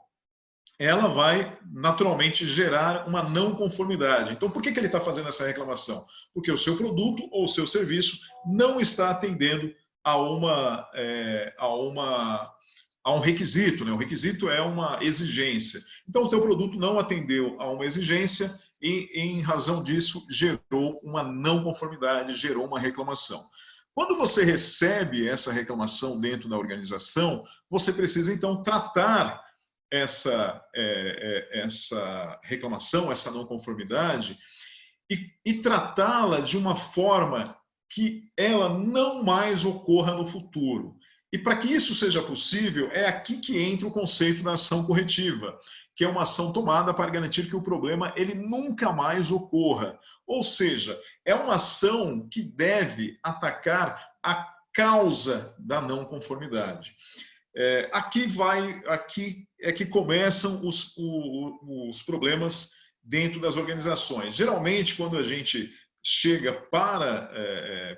ela vai naturalmente gerar uma não conformidade. Então, por que ele está fazendo essa reclamação? Porque o seu produto ou o seu serviço não está atendendo a um requisito, né? O requisito é uma exigência. Então, o teu produto não atendeu a uma exigência e, em razão disso, gerou uma não conformidade, gerou uma reclamação. Quando você recebe essa reclamação dentro da organização, você precisa, então, tratar essa reclamação, essa não conformidade, e tratá-la de uma forma que ela não mais ocorra no futuro. E para que isso seja possível, é aqui que entra o conceito da ação corretiva, que é uma ação tomada para garantir que o problema ele nunca mais ocorra. Ou seja, é uma ação que deve atacar a causa da não conformidade. Aqui é que começam os problemas dentro das organizações. Geralmente, quando a gente chega para,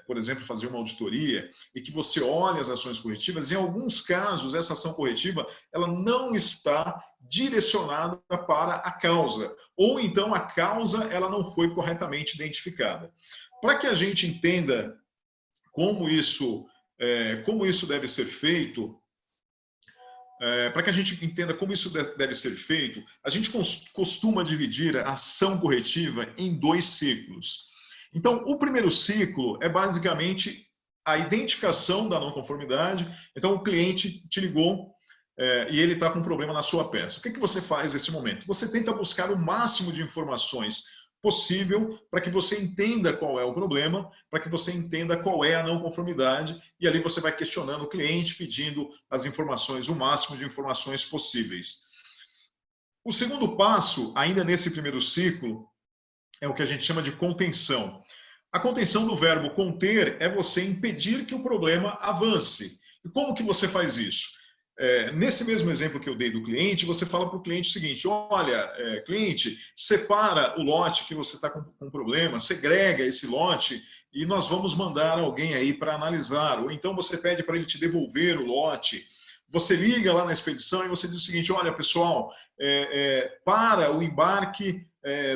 por exemplo, fazer uma auditoria e que você olha as ações corretivas, em alguns casos, essa ação corretiva ela não está direcionada para a causa, ou então a causa ela não foi corretamente identificada. Para que a gente entenda como isso deve ser feito, para que a gente entenda como isso deve ser feito, a gente costuma dividir a ação corretiva em 2 ciclos. Então, o primeiro ciclo é basicamente a identificação da não conformidade. Então, o cliente te ligou e ele está com um problema na sua peça. O que você faz nesse momento? Você tenta buscar o máximo de informações possível para que você entenda qual é o problema, para que você entenda qual é a não conformidade, e ali você vai questionando o cliente, pedindo as informações, o máximo de informações possíveis. O segundo passo, ainda nesse primeiro ciclo, é o que a gente chama de contenção. A contenção do verbo conter é você impedir que o problema avance. E como que você faz isso? Nesse mesmo exemplo que eu dei do cliente, você fala para o cliente o seguinte: olha, cliente, separa o lote que você está com problema, segrega esse lote e nós vamos mandar alguém aí para analisar. Ou então você pede para ele te devolver o lote. Você liga lá na expedição e você diz o seguinte: olha, pessoal, para o embarque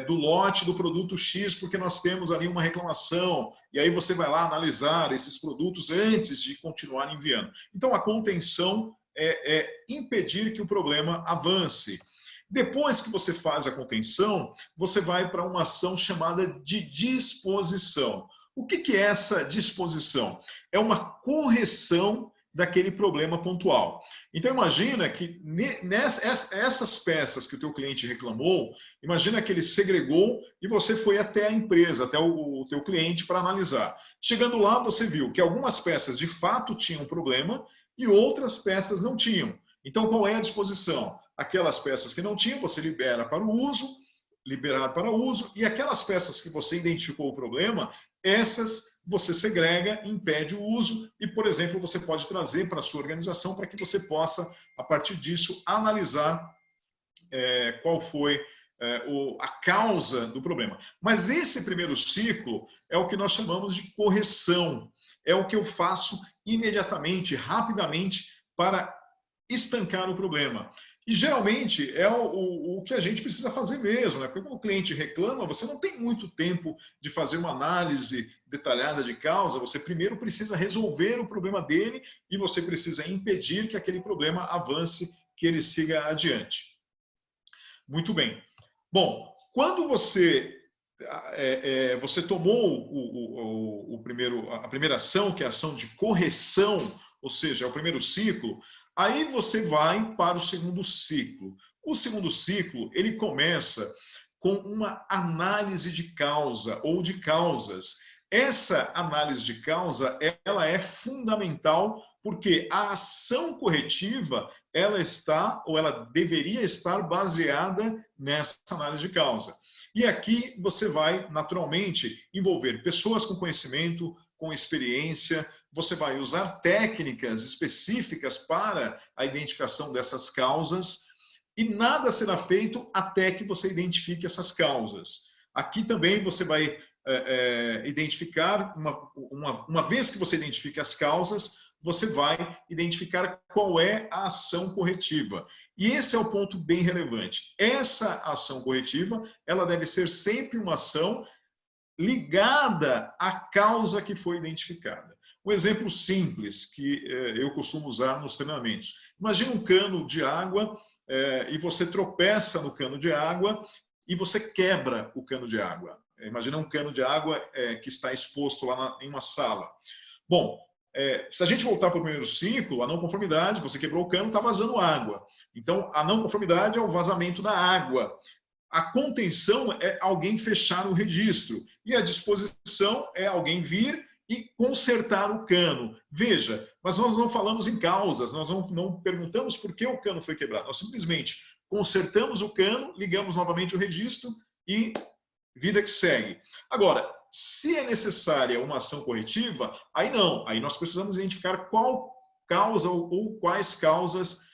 do lote do produto X, porque nós temos ali uma reclamação, e aí você vai lá analisar esses produtos antes de continuar enviando. Então, a contenção é impedir que o problema avance. Depois que você faz a contenção, você vai para uma ação chamada de disposição. O que é essa disposição? É uma correção daquele problema pontual. Então, imagina que essas peças que o teu cliente reclamou, imagina que ele segregou e você foi até a empresa, até o teu cliente para analisar. Chegando lá, você viu que algumas peças de fato tinham problema e outras peças não tinham. Então, qual é a disposição? Aquelas peças que não tinham, você libera para o uso, e aquelas peças que você identificou o problema, essas você segrega, impede o uso e, por exemplo, você pode trazer para a sua organização para que você possa, a partir disso, analisar qual foi a causa do problema. Mas esse primeiro ciclo é o que nós chamamos de correção. É o que eu faço imediatamente, rapidamente, para estancar o problema. E geralmente é o que a gente precisa fazer mesmo, né? Porque quando o cliente reclama, você não tem muito tempo de fazer uma análise detalhada de causa, você primeiro precisa resolver o problema dele e você precisa impedir que aquele problema avance, que ele siga adiante. Muito bem. Bom, quando você tomou a primeira ação, que é a ação de correção, ou seja, é o primeiro ciclo, aí você vai para o segundo ciclo. O segundo ciclo, ele começa com uma análise de causa ou de causas. Essa análise de causa, ela é fundamental porque a ação corretiva, ela está ou ela deveria estar baseada nessa análise de causa. E aqui você vai, naturalmente, envolver pessoas com conhecimento, com experiência, você vai usar técnicas específicas para a identificação dessas causas e nada será feito até que você identifique essas causas. Aqui também você vai identificar, uma vez que você identifique as causas, você vai identificar qual é a ação corretiva. E esse é o ponto bem relevante. Essa ação corretiva, ela deve ser sempre uma ação ligada à causa que foi identificada. Um exemplo simples que eu costumo usar nos treinamentos. Imagina um cano de água e você tropeça no cano de água e você quebra o cano de água. Imagina um cano de água que está exposto lá em uma sala. Bom, se a gente voltar para o primeiro ciclo, a não conformidade, você quebrou o cano, está vazando água. Então, a não conformidade é o vazamento da água. A contenção é alguém fechar o registro. E a disposição é alguém vir e consertar o cano. Veja, mas nós não falamos em causas, nós não perguntamos por que o cano foi quebrado. Nós simplesmente consertamos o cano, ligamos novamente o registro e vida que segue. Agora, se é necessária uma ação corretiva, aí não. Aí nós precisamos identificar qual causa ou quais causas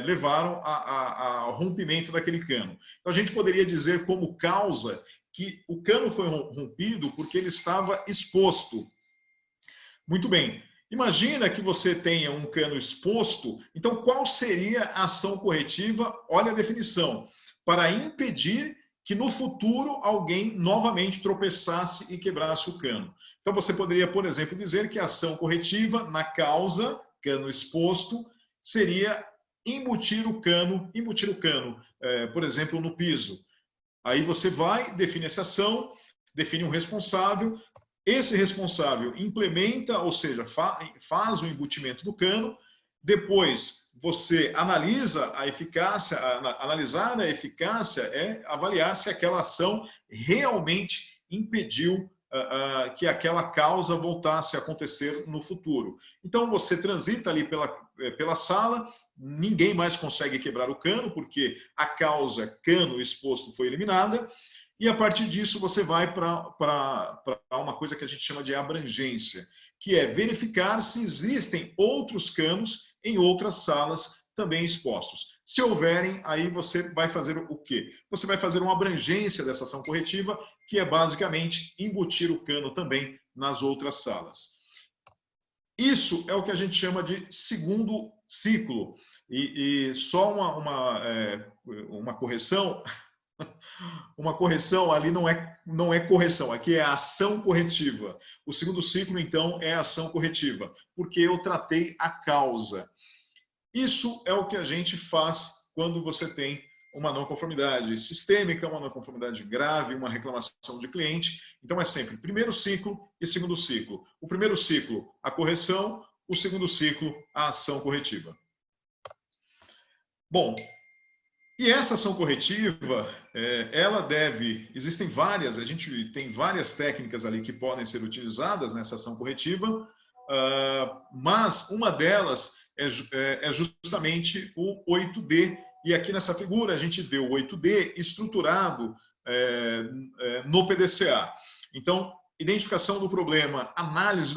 levaram ao rompimento daquele cano. Então, a gente poderia dizer como causa que o cano foi rompido porque ele estava exposto. Muito bem. Imagina que você tenha um cano exposto, então qual seria a ação corretiva? Olha a definição. Para impedir que no futuro alguém novamente tropeçasse e quebrasse o cano. Então você poderia, por exemplo, dizer que a ação corretiva na causa, cano exposto, seria embutir o cano, por exemplo, no piso. Aí você vai, define essa ação, define um responsável, esse responsável implementa, ou seja, faz o embutimento do cano, depois você analisa a eficácia, analisar a eficácia é avaliar se aquela ação realmente impediu que aquela causa voltasse a acontecer no futuro. Então você transita ali pela sala, ninguém mais consegue quebrar o cano, porque a causa cano exposto foi eliminada, e a partir disso você vai para uma coisa que a gente chama de abrangência, que é verificar se existem outros canos em outras salas também expostos. Se houverem, aí você vai fazer o quê? Você vai fazer uma abrangência dessa ação corretiva, que é basicamente embutir o cano também nas outras salas. Isso é o que a gente chama de segundo ciclo. E só uma correção, uma correção ali não é correção, aqui é ação corretiva. O segundo ciclo, então, é ação corretiva, porque eu tratei a causa. Isso é o que a gente faz quando você tem uma não conformidade sistêmica, uma não conformidade grave, uma reclamação de cliente. Então é sempre primeiro ciclo e segundo ciclo. O primeiro ciclo, a correção, o segundo ciclo, a ação corretiva. Bom, e essa ação corretiva, existem várias, a gente tem várias técnicas ali que podem ser utilizadas nessa ação corretiva, mas uma delas é justamente o 8D. E aqui nessa figura a gente vê o 8D estruturado no PDCA. Então, identificação do problema, análise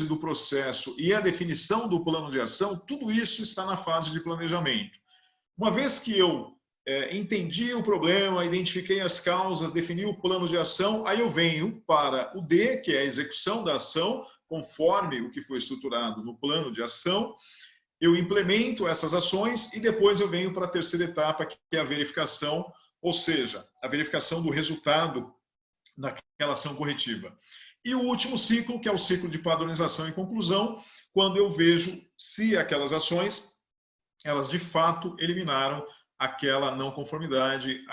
do processo e a definição do plano de ação, tudo isso está na fase de planejamento. Uma vez que eu entendi o problema, identifiquei as causas, defini o plano de ação, aí eu venho para o D, que é a execução da ação, conforme o que foi estruturado no plano de ação, eu implemento essas ações e depois eu venho para a terceira etapa, que é a verificação, ou seja, a verificação do resultado daquela ação corretiva. E o último ciclo, que é o ciclo de padronização e conclusão, quando eu vejo se aquelas ações, elas de fato eliminaram aquela não conformidade,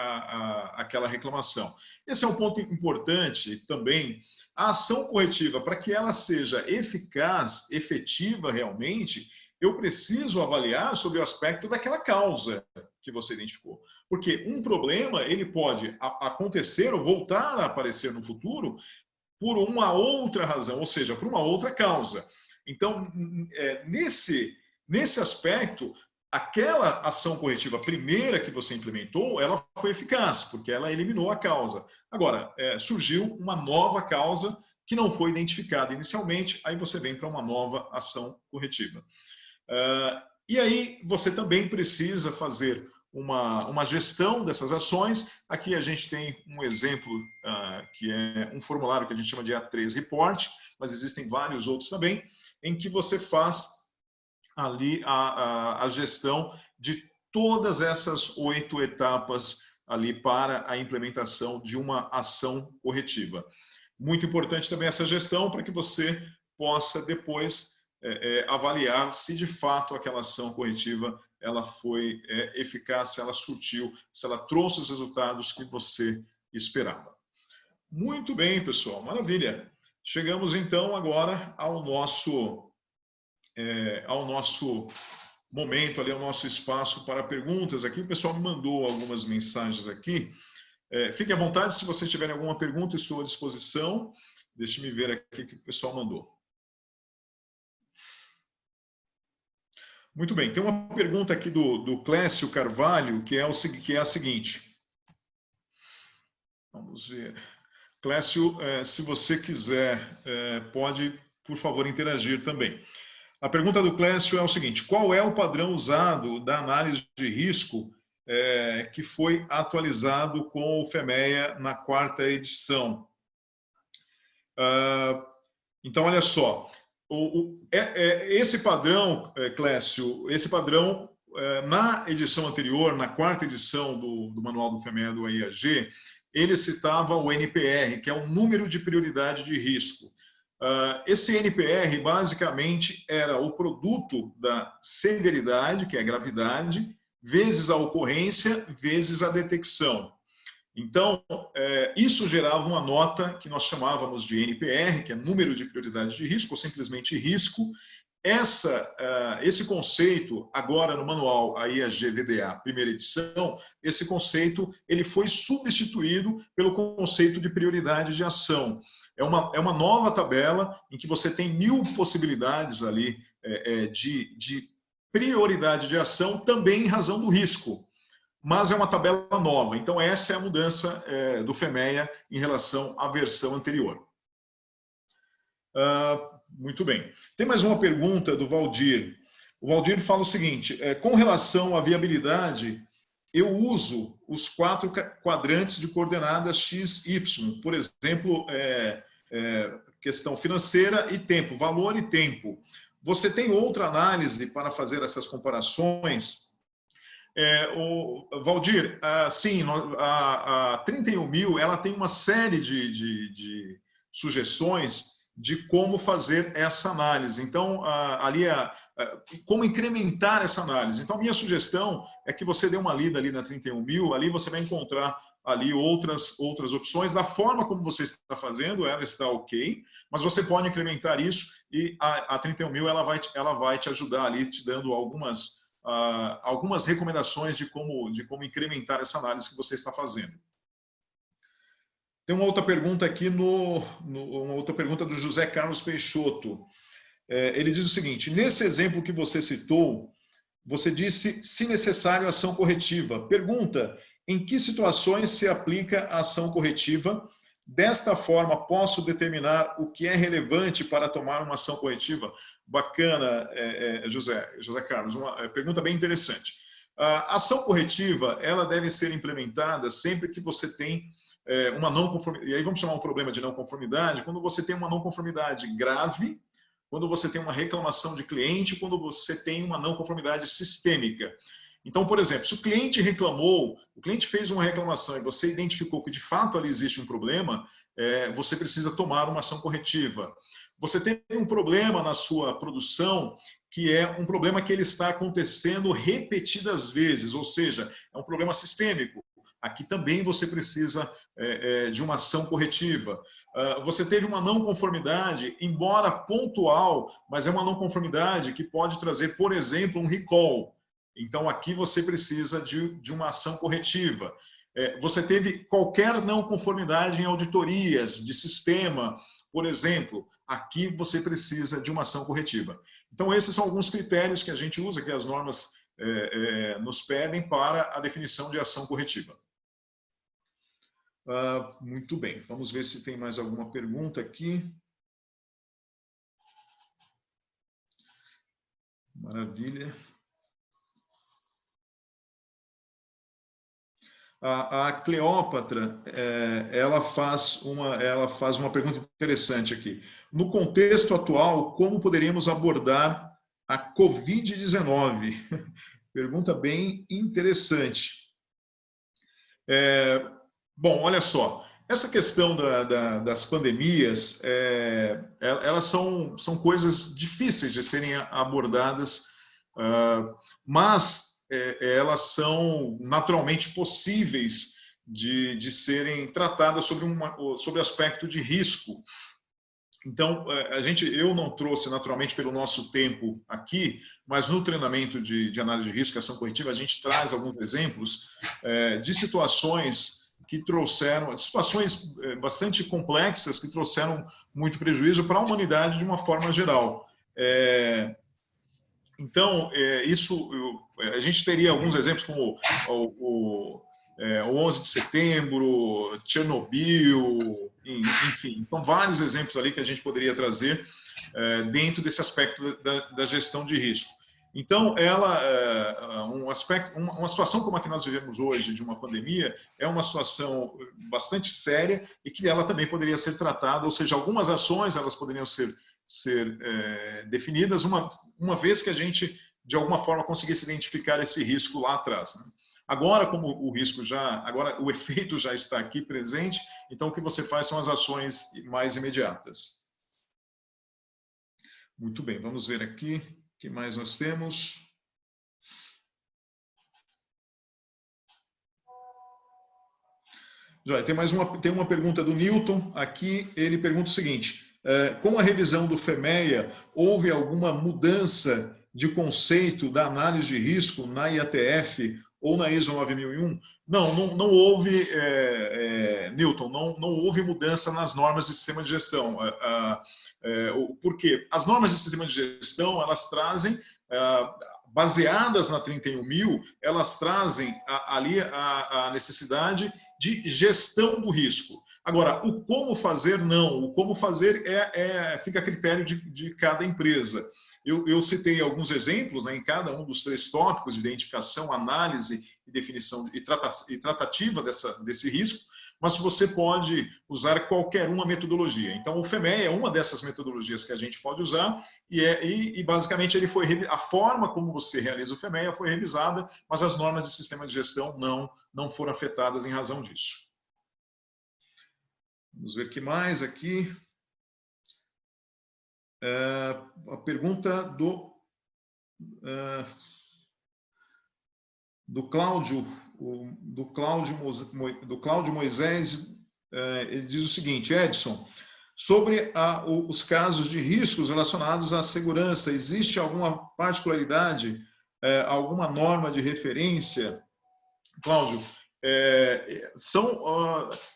aquela reclamação. Esse é um ponto importante também. A ação corretiva, para que ela seja eficaz, efetiva realmente, eu preciso avaliar sobre o aspecto daquela causa que você identificou. Porque um problema, ele pode acontecer ou voltar a aparecer no futuro por uma outra razão, ou seja, por uma outra causa. Então, nesse aspecto, aquela ação corretiva primeira que você implementou, ela foi eficaz, porque ela eliminou a causa. Agora, surgiu uma nova causa que não foi identificada inicialmente, aí você vem para uma nova ação corretiva. E aí você também precisa fazer uma gestão dessas ações. Aqui a gente tem um exemplo que é um formulário que a gente chama de A3 Report, mas existem vários outros também, em que você faz ali a gestão de todas essas 8 etapas ali para a implementação de uma ação corretiva. Muito importante também essa gestão para que você possa depois avaliar se de fato aquela ação corretiva ela foi eficaz, se ela surtiu, se ela trouxe os resultados que você esperava. Muito bem, pessoal, maravilha. Chegamos então agora ao nosso momento, ali, ao nosso espaço para perguntas. Aqui o pessoal me mandou algumas mensagens aqui. Fique à vontade, se vocês tiverem alguma pergunta, estou à disposição. Deixe-me ver aqui o que o pessoal mandou. Muito bem, tem uma pergunta aqui do Clécio Carvalho, que é a seguinte. Vamos ver. Clécio, se você quiser, pode, por favor, interagir também. A pergunta do Clécio é o seguinte: qual é o padrão usado da análise de risco que foi atualizado com o FEMEA na 4ª edição? Então, olha só, esse padrão, Clécio, esse padrão, na edição anterior, na 4ª edição do Manual do FEMEA do AIAG, ele citava o NPR, que é o número de prioridade de risco. Esse NPR, basicamente, era o produto da severidade, que é a gravidade, vezes a ocorrência, vezes a detecção. Então, isso gerava uma nota que nós chamávamos de NPR, que é número de prioridade de risco, ou simplesmente risco. Esse conceito, agora no manual AIAG-VDA, 1ª edição, esse conceito ele foi substituído pelo conceito de prioridade de ação. É uma nova tabela em que você tem 1000 possibilidades ali de prioridade de ação, também em razão do risco. Mas é uma tabela nova. Então, essa é a mudança do FEMEA em relação à versão anterior. Muito bem. Tem mais uma pergunta do Valdir. O Valdir fala o seguinte: com relação à viabilidade, eu uso os 4 quadrantes de coordenadas x, y. Por exemplo, questão financeira e tempo, valor e tempo. Você tem outra análise para fazer essas comparações? Valdir, sim, a 31.000 ela tem uma série de sugestões de como fazer essa análise. Então, ali como incrementar essa análise. Então, a minha sugestão é que você dê uma lida ali na 31.000, ali você vai encontrar ali outras opções. Da forma como você está fazendo, ela está ok, mas você pode incrementar isso e a 31.000 ela vai te ajudar ali, te dando algumas recomendações de como incrementar essa análise que você está fazendo. Tem uma outra pergunta aqui, uma outra pergunta do José Carlos Peixoto. Ele diz o seguinte: nesse exemplo que você citou, você disse, se necessário, ação corretiva. Pergunta: em que situações se aplica a ação corretiva? Desta forma, posso determinar o que é relevante para tomar uma ação corretiva? Bacana, José Carlos, uma pergunta bem interessante. A ação corretiva, ela deve ser implementada sempre que você tem uma não conformidade, e aí vamos chamar um problema de não conformidade, quando você tem uma não conformidade grave, quando você tem uma reclamação de cliente, quando você tem uma não conformidade sistêmica. Então, por exemplo, se o cliente reclamou, o cliente fez uma reclamação e você identificou que de fato ali existe um problema, você precisa tomar uma ação corretiva. Você tem um problema na sua produção que é um problema que ele está acontecendo repetidas vezes, ou seja, é um problema sistêmico. Aqui também você precisa de uma ação corretiva. Você teve uma não conformidade, embora pontual, mas é uma não conformidade que pode trazer, por exemplo, um recall. Então, aqui você precisa de uma ação corretiva. Você teve qualquer não conformidade em auditorias de sistema, por exemplo, aqui você precisa de uma ação corretiva. Então, esses são alguns critérios que a gente usa, que as normas nos pedem para a definição de ação corretiva. Muito bem, vamos ver se tem mais alguma pergunta aqui. Maravilha. A Cleópatra, ela faz uma pergunta interessante aqui. No contexto atual, como poderíamos abordar a Covid-19? Pergunta bem interessante. Bom, olha só, essa questão das pandemias, elas são coisas difíceis de serem abordadas, mas elas são naturalmente possíveis de serem tratadas sobre aspecto de risco. Então, eu não trouxe naturalmente pelo nosso tempo aqui, mas no treinamento de análise de risco e ação corretiva, a gente traz alguns exemplos de situações que trouxeram, situações bastante complexas, que trouxeram muito prejuízo para a humanidade de uma forma geral. Então, a gente teria alguns exemplos como o 11 de setembro, Chernobyl, enfim. Então, vários exemplos ali que a gente poderia trazer dentro desse aspecto da gestão de risco. Então, uma situação como a que nós vivemos hoje, de uma pandemia, é uma situação bastante séria e que ela também poderia ser tratada, ou seja, algumas ações elas poderiam ser definidas, uma vez que a gente, de alguma forma, conseguisse identificar esse risco lá atrás, né? Agora, como o risco agora o efeito já está aqui presente, então o que você faz são as ações mais imediatas. Muito bem, vamos ver aqui o que mais nós temos. Já tem uma pergunta do Newton aqui. Ele pergunta o seguinte: com a revisão do FEMEA, houve alguma mudança de conceito da análise de risco na IATF ou na ISO 9001? Não houve, Newton, não houve mudança nas normas de sistema de gestão. Por quê? As normas de sistema de gestão, elas trazem, baseadas na 31.000, elas trazem ali a necessidade de gestão do risco. Agora, o como fazer, não. O como fazer fica a critério de cada empresa. Eu citei alguns exemplos, né, em cada um dos 3 tópicos: identificação, análise e definição e tratativa desse risco, mas você pode usar qualquer uma metodologia. Então, o FEMEA é uma dessas metodologias que a gente pode usar e basicamente a forma como você realiza o FEMEA foi revisada, mas as normas de sistema de gestão não foram afetadas em razão disso. Vamos ver o que mais aqui. A pergunta do Cláudio Moisés, ele diz o seguinte: Edson, sobre os casos de riscos relacionados à segurança, existe alguma particularidade, alguma norma de referência? Cláudio,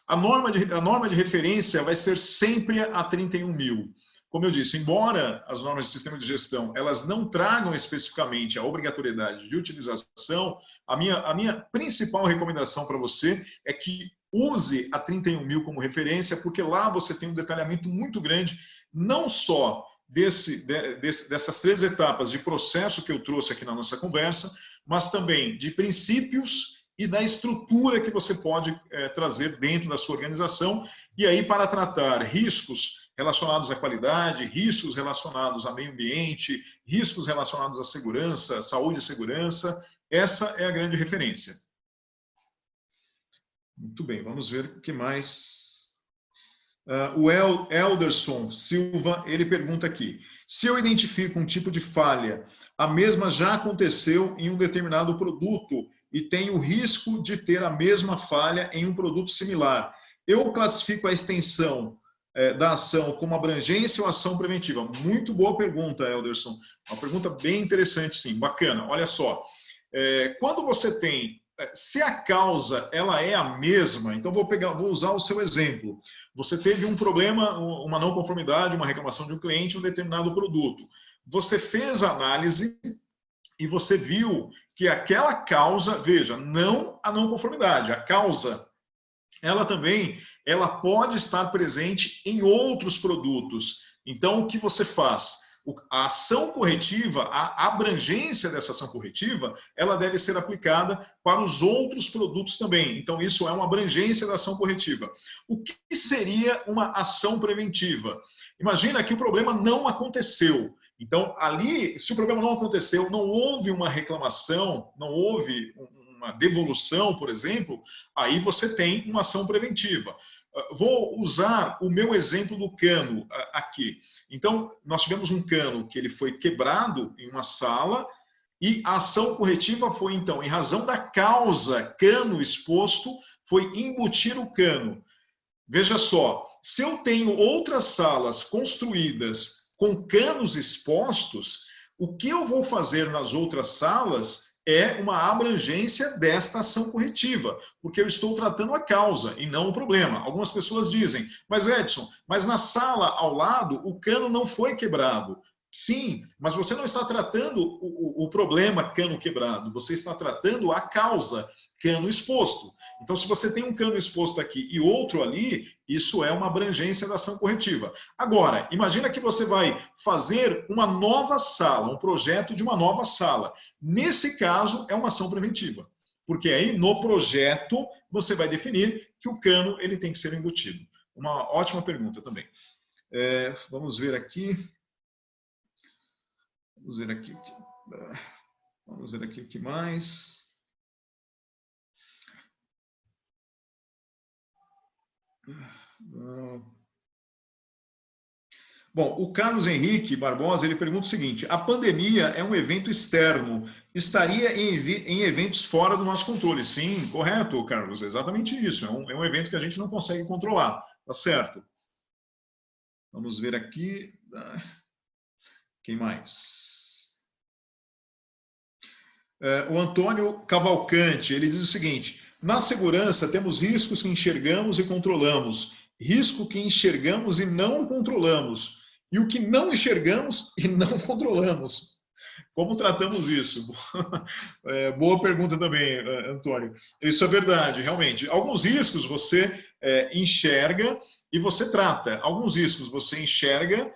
a norma de referência vai ser sempre a 31.000. Como eu disse, embora as normas de sistema de gestão elas não tragam especificamente a obrigatoriedade de utilização, a minha principal recomendação para você é que use a 31.000 como referência, porque lá você tem um detalhamento muito grande, não só dessas 3 etapas de processo que eu trouxe aqui na nossa conversa, mas também de princípios e da estrutura que você pode trazer dentro da sua organização. E aí, para tratar riscos relacionados à qualidade, riscos relacionados ao meio ambiente, riscos relacionados à segurança, saúde e segurança, essa é a grande referência. Muito bem, vamos ver o que mais. O Elderson Silva, ele pergunta aqui: se eu identifico um tipo de falha, a mesma já aconteceu em um determinado produto e tenho o risco de ter a mesma falha em um produto similar, eu classifico a extensão da ação como abrangência ou ação preventiva? Muito boa pergunta, Elderson. Uma pergunta bem interessante, sim. Bacana. Olha só, quando você tem, se a causa ela é a mesma, então vou usar o seu exemplo. Você teve um problema, uma não conformidade, uma reclamação de um cliente em um determinado produto. Você fez a análise e você viu que aquela causa, veja, não a não conformidade, a causa, ela pode estar presente em outros produtos. Então, o que você faz? A ação corretiva, a abrangência dessa ação corretiva, ela deve ser aplicada para os outros produtos também. Então, isso é uma abrangência da ação corretiva. O que seria uma ação preventiva? Imagina que o problema não aconteceu. Então, ali, se o problema não aconteceu, não houve uma reclamação, não houve uma devolução, por exemplo, aí você tem uma ação preventiva. Vou usar o meu exemplo do cano aqui. Então, nós tivemos um cano que ele foi quebrado em uma sala e a ação corretiva foi, então, em razão da causa cano exposto, foi embutir o cano. Veja só, se eu tenho outras salas construídas com canos expostos, o que eu vou fazer nas outras salas é uma abrangência desta ação corretiva, porque eu estou tratando a causa e não o problema. Algumas pessoas dizem, mas Edson, mas na sala ao lado o cano não foi quebrado. Sim, mas você não está tratando o problema cano quebrado, você está tratando a causa cano exposto. Então, se você tem um cano exposto aqui e outro ali, isso é uma abrangência da ação corretiva. Agora, imagina que você vai fazer uma nova sala, um projeto de uma nova sala. Nesse caso, é uma ação preventiva, porque aí no projeto você vai definir que o cano ele tem que ser embutido. Uma ótima pergunta também. Vamos ver aqui. Vamos ver aqui o que mais. Bom, o Carlos Henrique Barbosa, ele pergunta o seguinte, a pandemia é um evento externo, estaria em eventos fora do nosso controle? Sim, correto, Carlos, é exatamente isso, é um evento que a gente não consegue controlar, tá certo? Vamos ver aqui, quem mais? O Antônio Cavalcante, ele diz o seguinte, na segurança temos riscos que enxergamos e controlamos, risco que enxergamos e não controlamos, e o que não enxergamos e não controlamos. Como tratamos isso? Boa pergunta também, Antônio. Isso é verdade, realmente. Alguns riscos você enxerga e você trata. Alguns riscos você enxerga,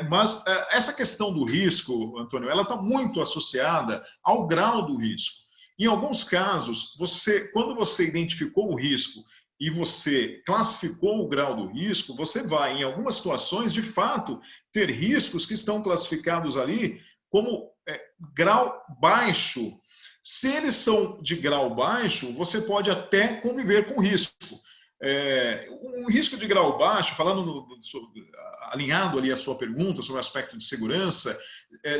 mas essa questão do risco, Antônio, ela está muito associada ao grau do risco. Em alguns casos, quando você identificou o risco e você classificou o grau do risco, você vai, em algumas situações, de fato, ter riscos que estão classificados ali como grau baixo. Se eles são de grau baixo, você pode até conviver com o risco. Um risco de grau baixo, alinhado ali a sua pergunta sobre o aspecto de segurança,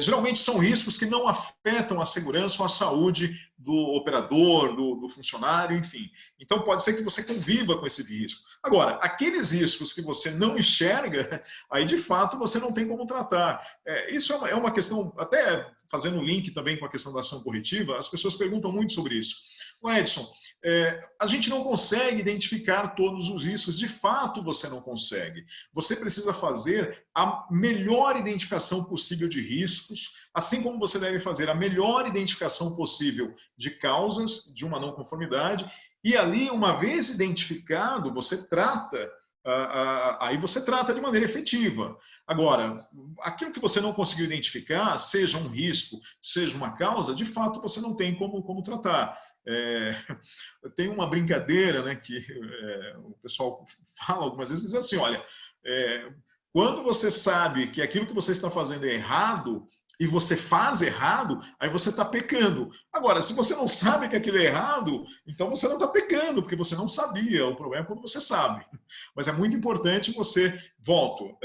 geralmente são riscos que não afetam a segurança ou a saúde do operador, do funcionário, enfim. Então, pode ser que você conviva com esse risco. Agora, aqueles riscos que você não enxerga, aí, de fato, você não tem como tratar. Isso é uma questão, até fazendo um link também com a questão da ação corretiva, as pessoas perguntam muito sobre isso. Edson, a gente não consegue identificar todos os riscos, de fato você não consegue. Você precisa fazer a melhor identificação possível de riscos, assim como você deve fazer a melhor identificação possível de causas de uma não conformidade, e ali, uma vez identificado, você trata, aí você trata de maneira efetiva. Agora, aquilo que você não conseguiu identificar, seja um risco, seja uma causa, de fato você não tem como tratar. Tem uma brincadeira, né, que o pessoal fala algumas vezes, diz assim, olha, quando você sabe que aquilo que você está fazendo é errado e você faz errado, aí você está pecando. Agora, se você não sabe que aquilo é errado, então você não está pecando, porque você não sabia. O problema é quando você sabe. Mas é muito importante você, volto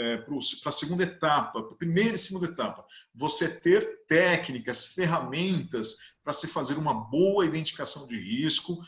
para a segunda etapa, para a primeira e segunda etapa, você ter técnicas, ferramentas para se fazer uma boa identificação de risco,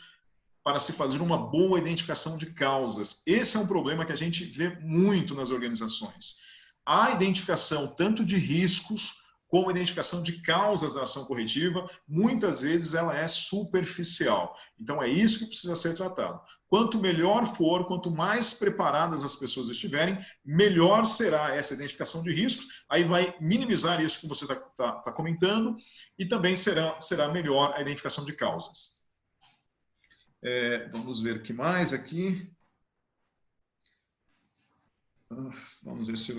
para se fazer uma boa identificação de causas. Esse é um problema que a gente vê muito nas organizações. A identificação tanto de riscos como a identificação de causas da ação corretiva, muitas vezes ela é superficial. Então é isso que precisa ser tratado. Quanto melhor for, quanto mais preparadas as pessoas estiverem, melhor será essa identificação de riscos, aí vai minimizar isso que você está comentando e também será melhor a identificação de causas. Vamos ver o que mais aqui. Vamos ver se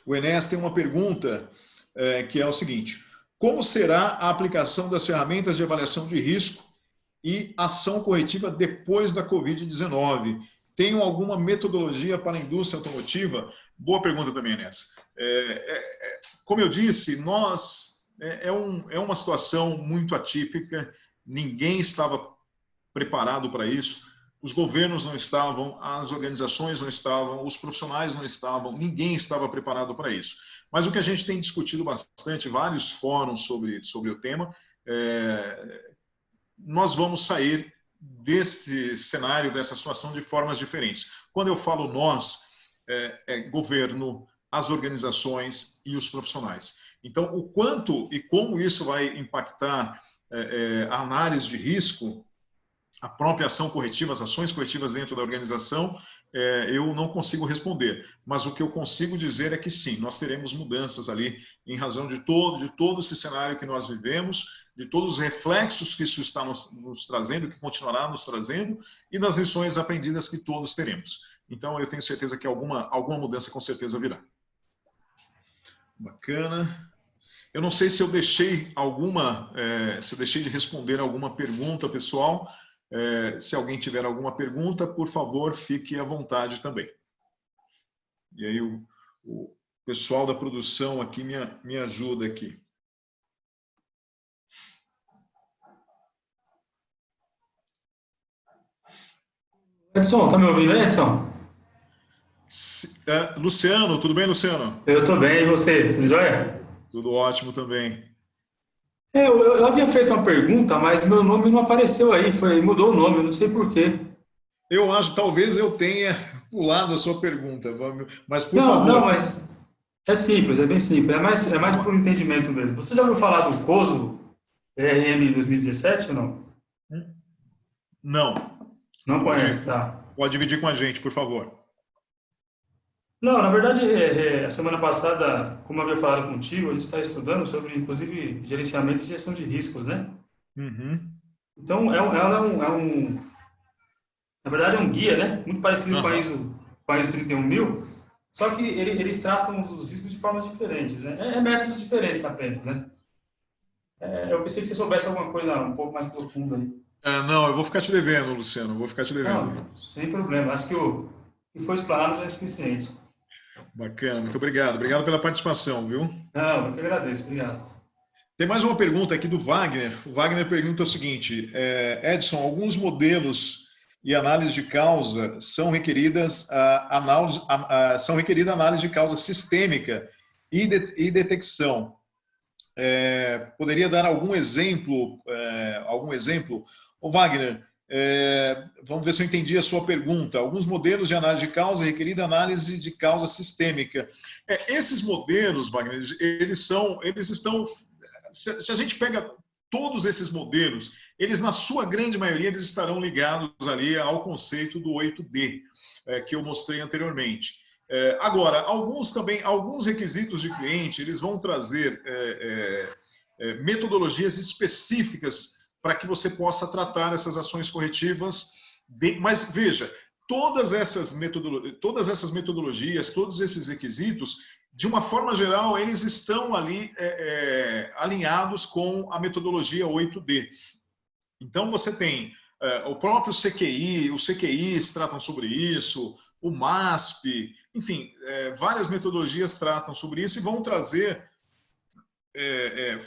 o Enéas tem uma pergunta que é o seguinte: como será a aplicação das ferramentas de avaliação de risco e ação corretiva depois da Covid-19? Tem alguma metodologia para a indústria automotiva? Boa pergunta também, Enéas. Como eu disse, é uma situação muito atípica, ninguém estava preparado para isso. Os governos não estavam, as organizações não estavam, os profissionais não estavam, ninguém estava preparado para isso. Mas o que a gente tem discutido bastante, vários fóruns sobre o tema, nós vamos sair desse cenário, dessa situação de formas diferentes. Quando eu falo nós, governo, as organizações e os profissionais. Então, o quanto e como isso vai impactar a análise de risco, a própria ação corretiva, as ações corretivas dentro da organização, eu não consigo responder. Mas o que eu consigo dizer é que sim, nós teremos mudanças ali em razão de todo esse cenário que nós vivemos, de todos os reflexos que isso está nos trazendo, que continuará nos trazendo, e das lições aprendidas que todos teremos. Então, eu tenho certeza que alguma mudança com certeza virá. Bacana. Eu não sei se eu deixei de responder alguma pergunta, pessoal. Se alguém tiver alguma pergunta, por favor, fique à vontade também. E aí o pessoal da produção aqui me ajuda aqui. Edson, tá me ouvindo aí, Edson? Luciano, tudo bem, Luciano? Eu tô bem, e você? Tudo jóia? Tudo ótimo também. Eu havia feito uma pergunta, mas meu nome não apareceu aí, mudou o nome, eu não sei por quê. Eu acho, talvez eu tenha pulado a sua pergunta, mas por Não, não, favor. mas é simples, é bem simples, é mais por entendimento mesmo. Você já ouviu falar do COSO RM 2017 ou não? Não. Não Pode, conhece, tá? pode dividir com a gente, por favor. Não, na verdade, a semana passada, como eu havia falado contigo, a gente está estudando sobre, inclusive, gerenciamento e gestão de riscos, né? Uhum. Então, na verdade, é um guia, né? Muito parecido com a ISO 31000, só que eles tratam os riscos de formas diferentes, né? Métodos diferentes apenas, né? Eu pensei que você soubesse alguma coisa um pouco mais profunda aí. Não, eu vou ficar te devendo, Luciano, vou ficar te devendo. Não, sem problema. Acho que o que foi explanado já é suficiente. Bacana, muito obrigado. Obrigado pela participação, viu? Não, eu que agradeço. Obrigado. Tem mais uma pergunta aqui do Wagner. O Wagner pergunta o seguinte: Edson, alguns modelos e análise de causa são requeridas análise de causa sistêmica e detecção. Poderia dar algum exemplo? Ô Wagner, vamos ver se eu entendi a sua pergunta. Alguns modelos de análise de causa requerida análise de causa sistêmica. Esses modelos, Wagner, eles estão. Se a gente pega todos esses modelos, eles, na sua grande maioria, eles estarão ligados ali ao conceito do 8D, que eu mostrei anteriormente. Agora, alguns requisitos de cliente, eles vão trazer metodologias específicas para que você possa tratar essas ações corretivas. Mas, veja, todas essas metodologias, todos esses requisitos, de uma forma geral, eles estão ali alinhados com a metodologia 8D. Então, você tem o próprio CQI, os CQIs tratam sobre isso, o MASP, enfim, várias metodologias tratam sobre isso e vão trazer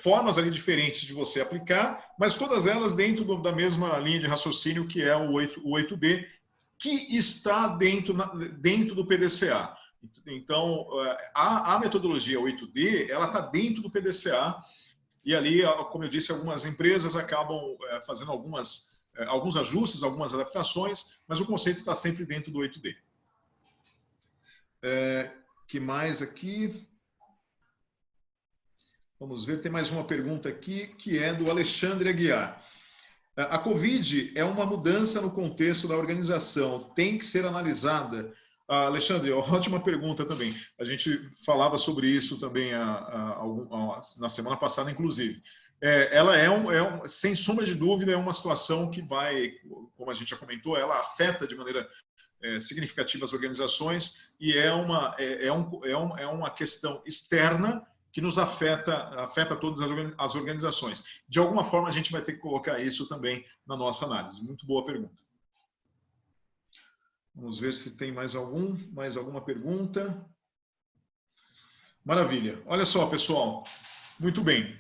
formas ali diferentes de você aplicar, mas todas elas dentro da mesma linha de raciocínio que é o 8D, que está dentro do PDCA. Então, a metodologia 8D, ela está dentro do PDCA, e ali, como eu disse, algumas empresas acabam fazendo alguns ajustes, algumas adaptações, mas o conceito está sempre dentro do 8D. Que mais aqui? Vamos ver, tem mais uma pergunta aqui, que é do Alexandre Aguiar. A Covid é uma mudança no contexto da organização, tem que ser analisada. Alexandre, ótima pergunta também. A gente falava sobre isso também na semana passada, inclusive. Ela sem sombra de dúvida, é uma situação que vai, como a gente já comentou, ela afeta de maneira significativa as organizações e é uma questão externa que nos afeta todas as organizações. De alguma forma, a gente vai ter que colocar isso também na nossa análise. Muito boa pergunta. Vamos ver se tem mais alguma pergunta. Maravilha. Olha só, pessoal. Muito bem.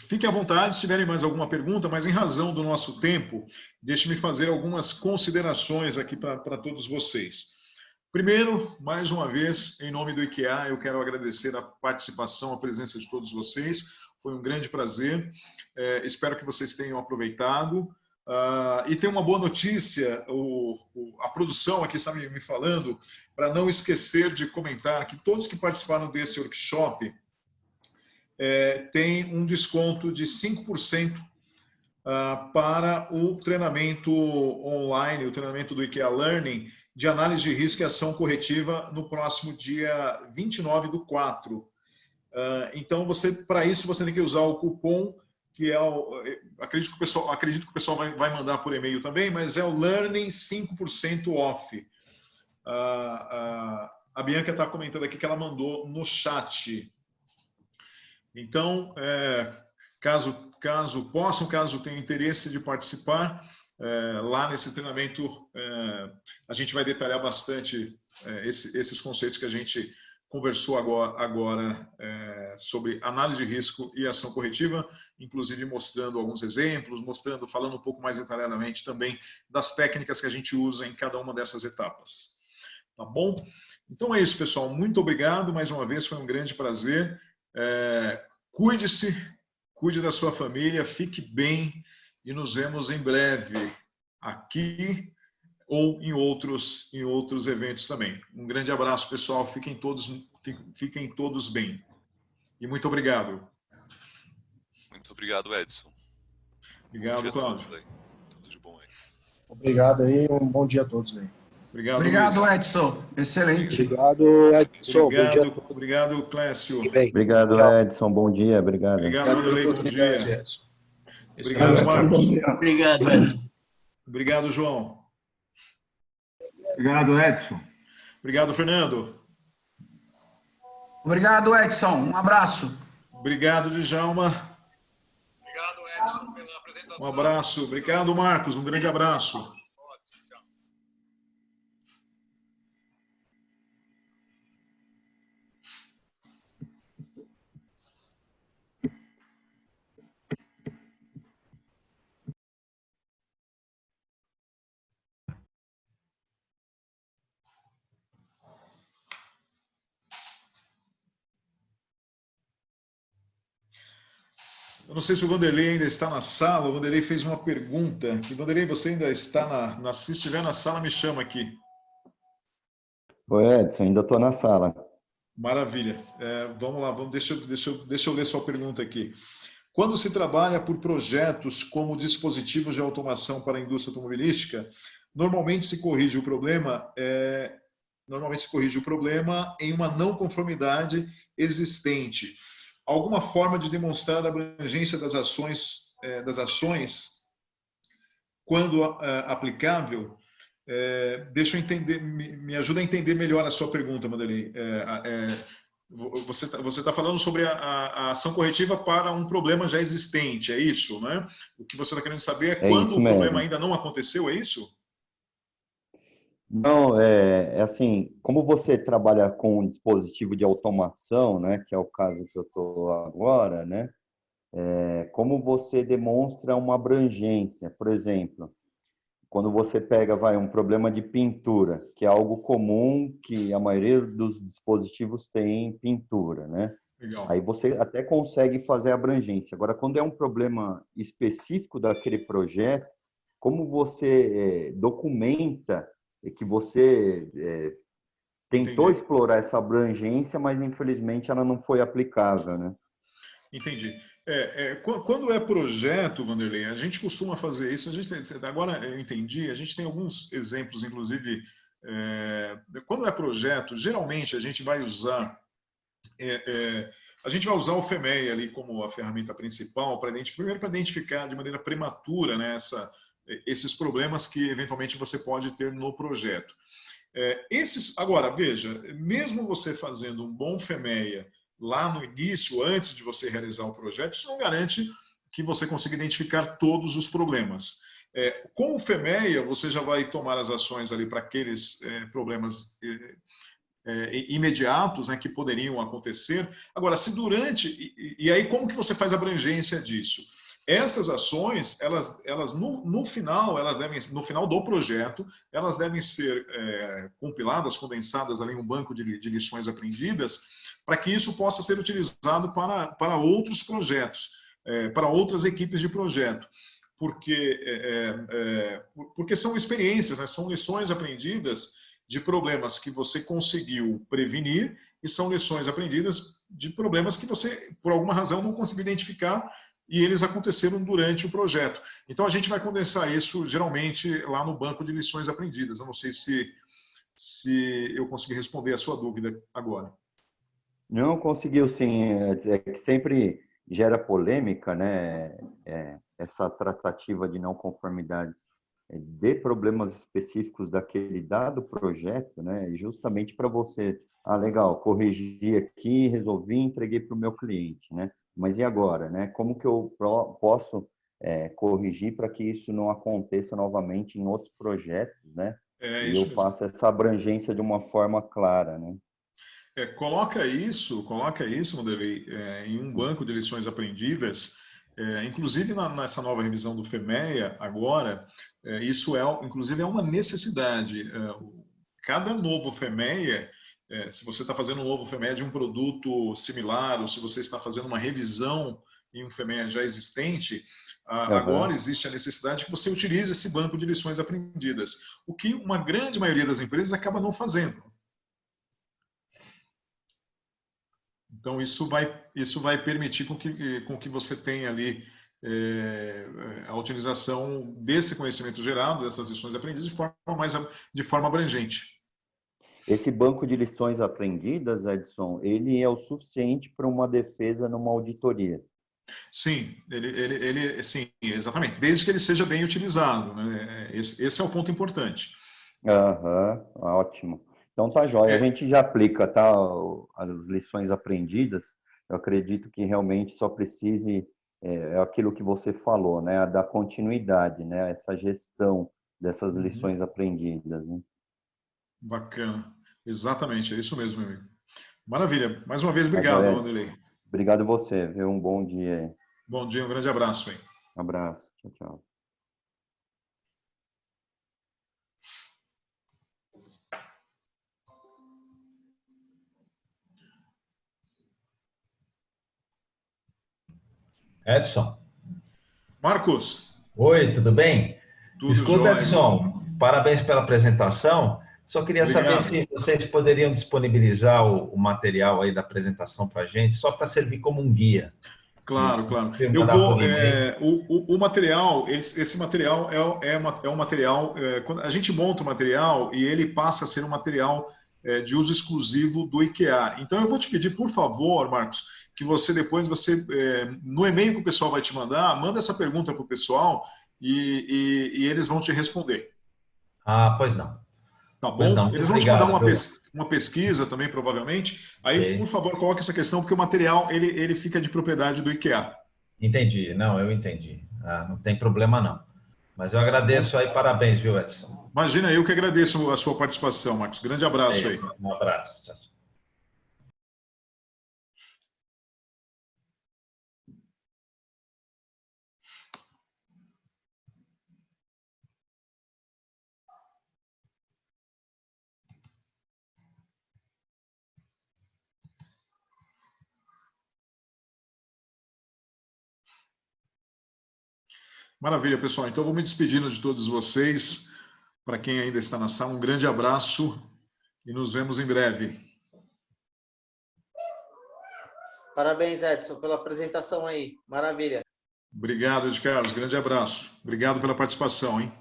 Fique à vontade se tiverem mais alguma pergunta, mas em razão do nosso tempo, deixe-me fazer algumas considerações aqui para todos vocês. Primeiro, mais uma vez, em nome do IKEA, eu quero agradecer a participação, a presença de todos vocês. Foi um grande prazer. Espero que vocês tenham aproveitado. E tem uma boa notícia, a produção aqui está me falando, para não esquecer de comentar que todos que participaram desse workshop têm um desconto de 5% para o treinamento online, o treinamento do IKEA Learning, de análise de risco e ação corretiva no próximo dia 29/4. Então, para isso, você tem que usar o cupom que é acredito que o pessoal vai mandar por e-mail também, mas é o Learning 5% off. A Bianca está comentando aqui que ela mandou no chat. Então, caso possam, caso tenham interesse de participar, lá nesse treinamento, a gente vai detalhar bastante esses conceitos que a gente conversou agora sobre análise de risco e ação corretiva, inclusive mostrando alguns exemplos, falando um pouco mais detalhadamente também das técnicas que a gente usa em cada uma dessas etapas. Tá bom? Então é isso, pessoal. Muito obrigado mais uma vez, foi um grande prazer. Cuide-se, cuide da sua família, fique bem e nos vemos em breve aqui ou em outros eventos também. Um grande abraço, pessoal. Fiquem todos bem. E muito obrigado. Muito obrigado, Edson. Obrigado, Cláudio. Tudo de bom aí. Obrigado aí, um bom dia a todos aí. Obrigado, Edson. Excelente. Obrigado, Edson. Obrigado, Clécio. Obrigado, Edson. Bom dia. Obrigado. Obrigado, Vanderlei. Bom dia. Edson. Obrigado, Marcos. Obrigado, Edson. Obrigado, João. Obrigado, Edson. Obrigado, Fernando. Obrigado, Edson. Um abraço. Obrigado, Djalma. Obrigado, Edson, pela apresentação. Um abraço. Obrigado, Marcos. Um grande abraço. Eu não sei se o Vanderlei ainda está na sala. O Vanderlei fez uma pergunta. Vanderlei, você ainda está se estiver na sala, me chama aqui. Oi, Edson, ainda estou na sala. Maravilha. Vamos lá, deixa eu ler sua pergunta aqui. Quando se trabalha por projetos como dispositivos de automação para a indústria automobilística, normalmente se corrige o problema em uma não conformidade existente. Alguma forma de demonstrar a abrangência das ações quando aplicável? Deixa eu entender, me ajuda a entender melhor a sua pergunta, Vanderlei. Você está falando sobre a ação corretiva para um problema já existente, é isso, né? O que você está querendo saber é quando o problema ainda não aconteceu, é isso? Não, assim, como você trabalha com um dispositivo de automação, né, que é o caso que eu estou agora, né, como você demonstra uma abrangência? Por exemplo, quando você pega, um problema de pintura, que é algo comum, que a maioria dos dispositivos tem pintura, né? Legal. Aí você até consegue fazer a abrangência. Agora, quando é um problema específico daquele projeto, como você documenta que você tentou explorar essa abrangência, mas infelizmente ela não foi aplicável, né? Entendi. Quando é projeto, Vanderlei, a gente costuma fazer isso. Agora eu entendi, a gente tem alguns exemplos, inclusive, quando é projeto, geralmente a gente vai usar o FEMEI ali como a ferramenta principal primeiro para identificar de maneira prematura, né, esses problemas que eventualmente você pode ter no projeto. Agora, veja, mesmo você fazendo um bom FEMEA lá no início, antes de você realizar o projeto, isso não garante que você consiga identificar todos os problemas. Com o FEMEA, você já vai tomar as ações ali para aqueles problemas imediatos, né, que poderiam acontecer. Agora, se durante... E aí, como que você faz a abrangência disso? Essas ações, elas no final do projeto, elas devem ser compiladas, condensadas ali em um banco de lições aprendidas, para que isso possa ser utilizado para outros projetos, para outras equipes de projeto. porque são experiências, né? São lições aprendidas de problemas que você conseguiu prevenir e são lições aprendidas de problemas que você, por alguma razão, não conseguiu identificar e eles aconteceram durante o projeto. Então, a gente vai condensar isso, geralmente, lá no banco de lições aprendidas. Eu não sei se eu consegui responder a sua dúvida agora. Não conseguiu, sim. É que sempre gera polêmica, né? Essa tratativa de não conformidades de problemas específicos daquele dado projeto, né? Justamente para você, legal, corrigi aqui, resolvi, entreguei para o meu cliente, né? Mas e agora, né? Como que eu posso corrigir para que isso não aconteça novamente em outros projetos, né? E eu Isso mesmo. faça essa abrangência de uma forma clara, né? Coloca isso, Wanderlei, em um banco de lições aprendidas, inclusive nessa nova revisão do FEMEA agora, isso inclusive é uma necessidade. Cada novo FEMEA, se você está fazendo um novo FEMEA de um produto similar, ou se você está fazendo uma revisão em um FEMEA já existente, agora existe a necessidade que você utilize esse banco de lições aprendidas, o que uma grande maioria das empresas acaba não fazendo. Então, isso vai permitir com que você tenha ali a utilização desse conhecimento gerado, dessas lições aprendidas, de forma abrangente. Esse banco de lições aprendidas, Edson, ele é o suficiente para uma defesa numa auditoria? Sim, sim, exatamente, desde que ele seja bem utilizado, né? Esse é o ponto importante. Ótimo. Então tá jóia. A gente já aplica, tá, as lições aprendidas. Eu acredito que realmente só precise aquilo que você falou, né, da continuidade, né, essa gestão dessas lições aprendidas, né? Bacana. Exatamente, é isso mesmo, meu amigo. Maravilha. Mais uma vez, Tá obrigado, jóia. Wanderlei. Obrigado você, viu? Um bom dia aí. Bom dia, um grande abraço aí. Um abraço. Tchau, tchau. Edson. Marcos. Oi, tudo bem? Tudo Escuta, jóia. Edson, parabéns pela apresentação. Só queria saber Obrigado. se vocês poderiam disponibilizar o material aí da apresentação para a gente, só para servir como um guia. Claro, claro. Se Eu mandar vou. por e-mail. O material, esse material é um material. Quando a gente monta o material e ele passa a ser um material de uso exclusivo do IKEA. Então, eu vou te pedir, por favor, Marcos, que você depois, no e-mail que o pessoal vai te mandar, manda essa pergunta para o pessoal e eles vão te responder. Pois não. Tá Pois não, bom? muito Eles vão te mandar obrigado, viu? uma pesquisa também, provavelmente. Aí, por Ok. favor, coloque essa questão, porque o material ele fica de propriedade do IKEA. Entendi. Não, eu entendi. Não tem problema não. Mas eu Tá bom? agradeço aí, parabéns, viu, Edson? Imagina, eu que agradeço a sua participação, Marcos. Grande abraço aí. Um abraço. Tchau. Maravilha, pessoal. Então, eu vou me despedindo de todos vocês. Para quem ainda está na sala, um grande abraço e nos vemos em breve. Parabéns, Edson, pela apresentação aí. Maravilha. Obrigado, Ed Carlos. Grande abraço. Obrigado pela participação, hein?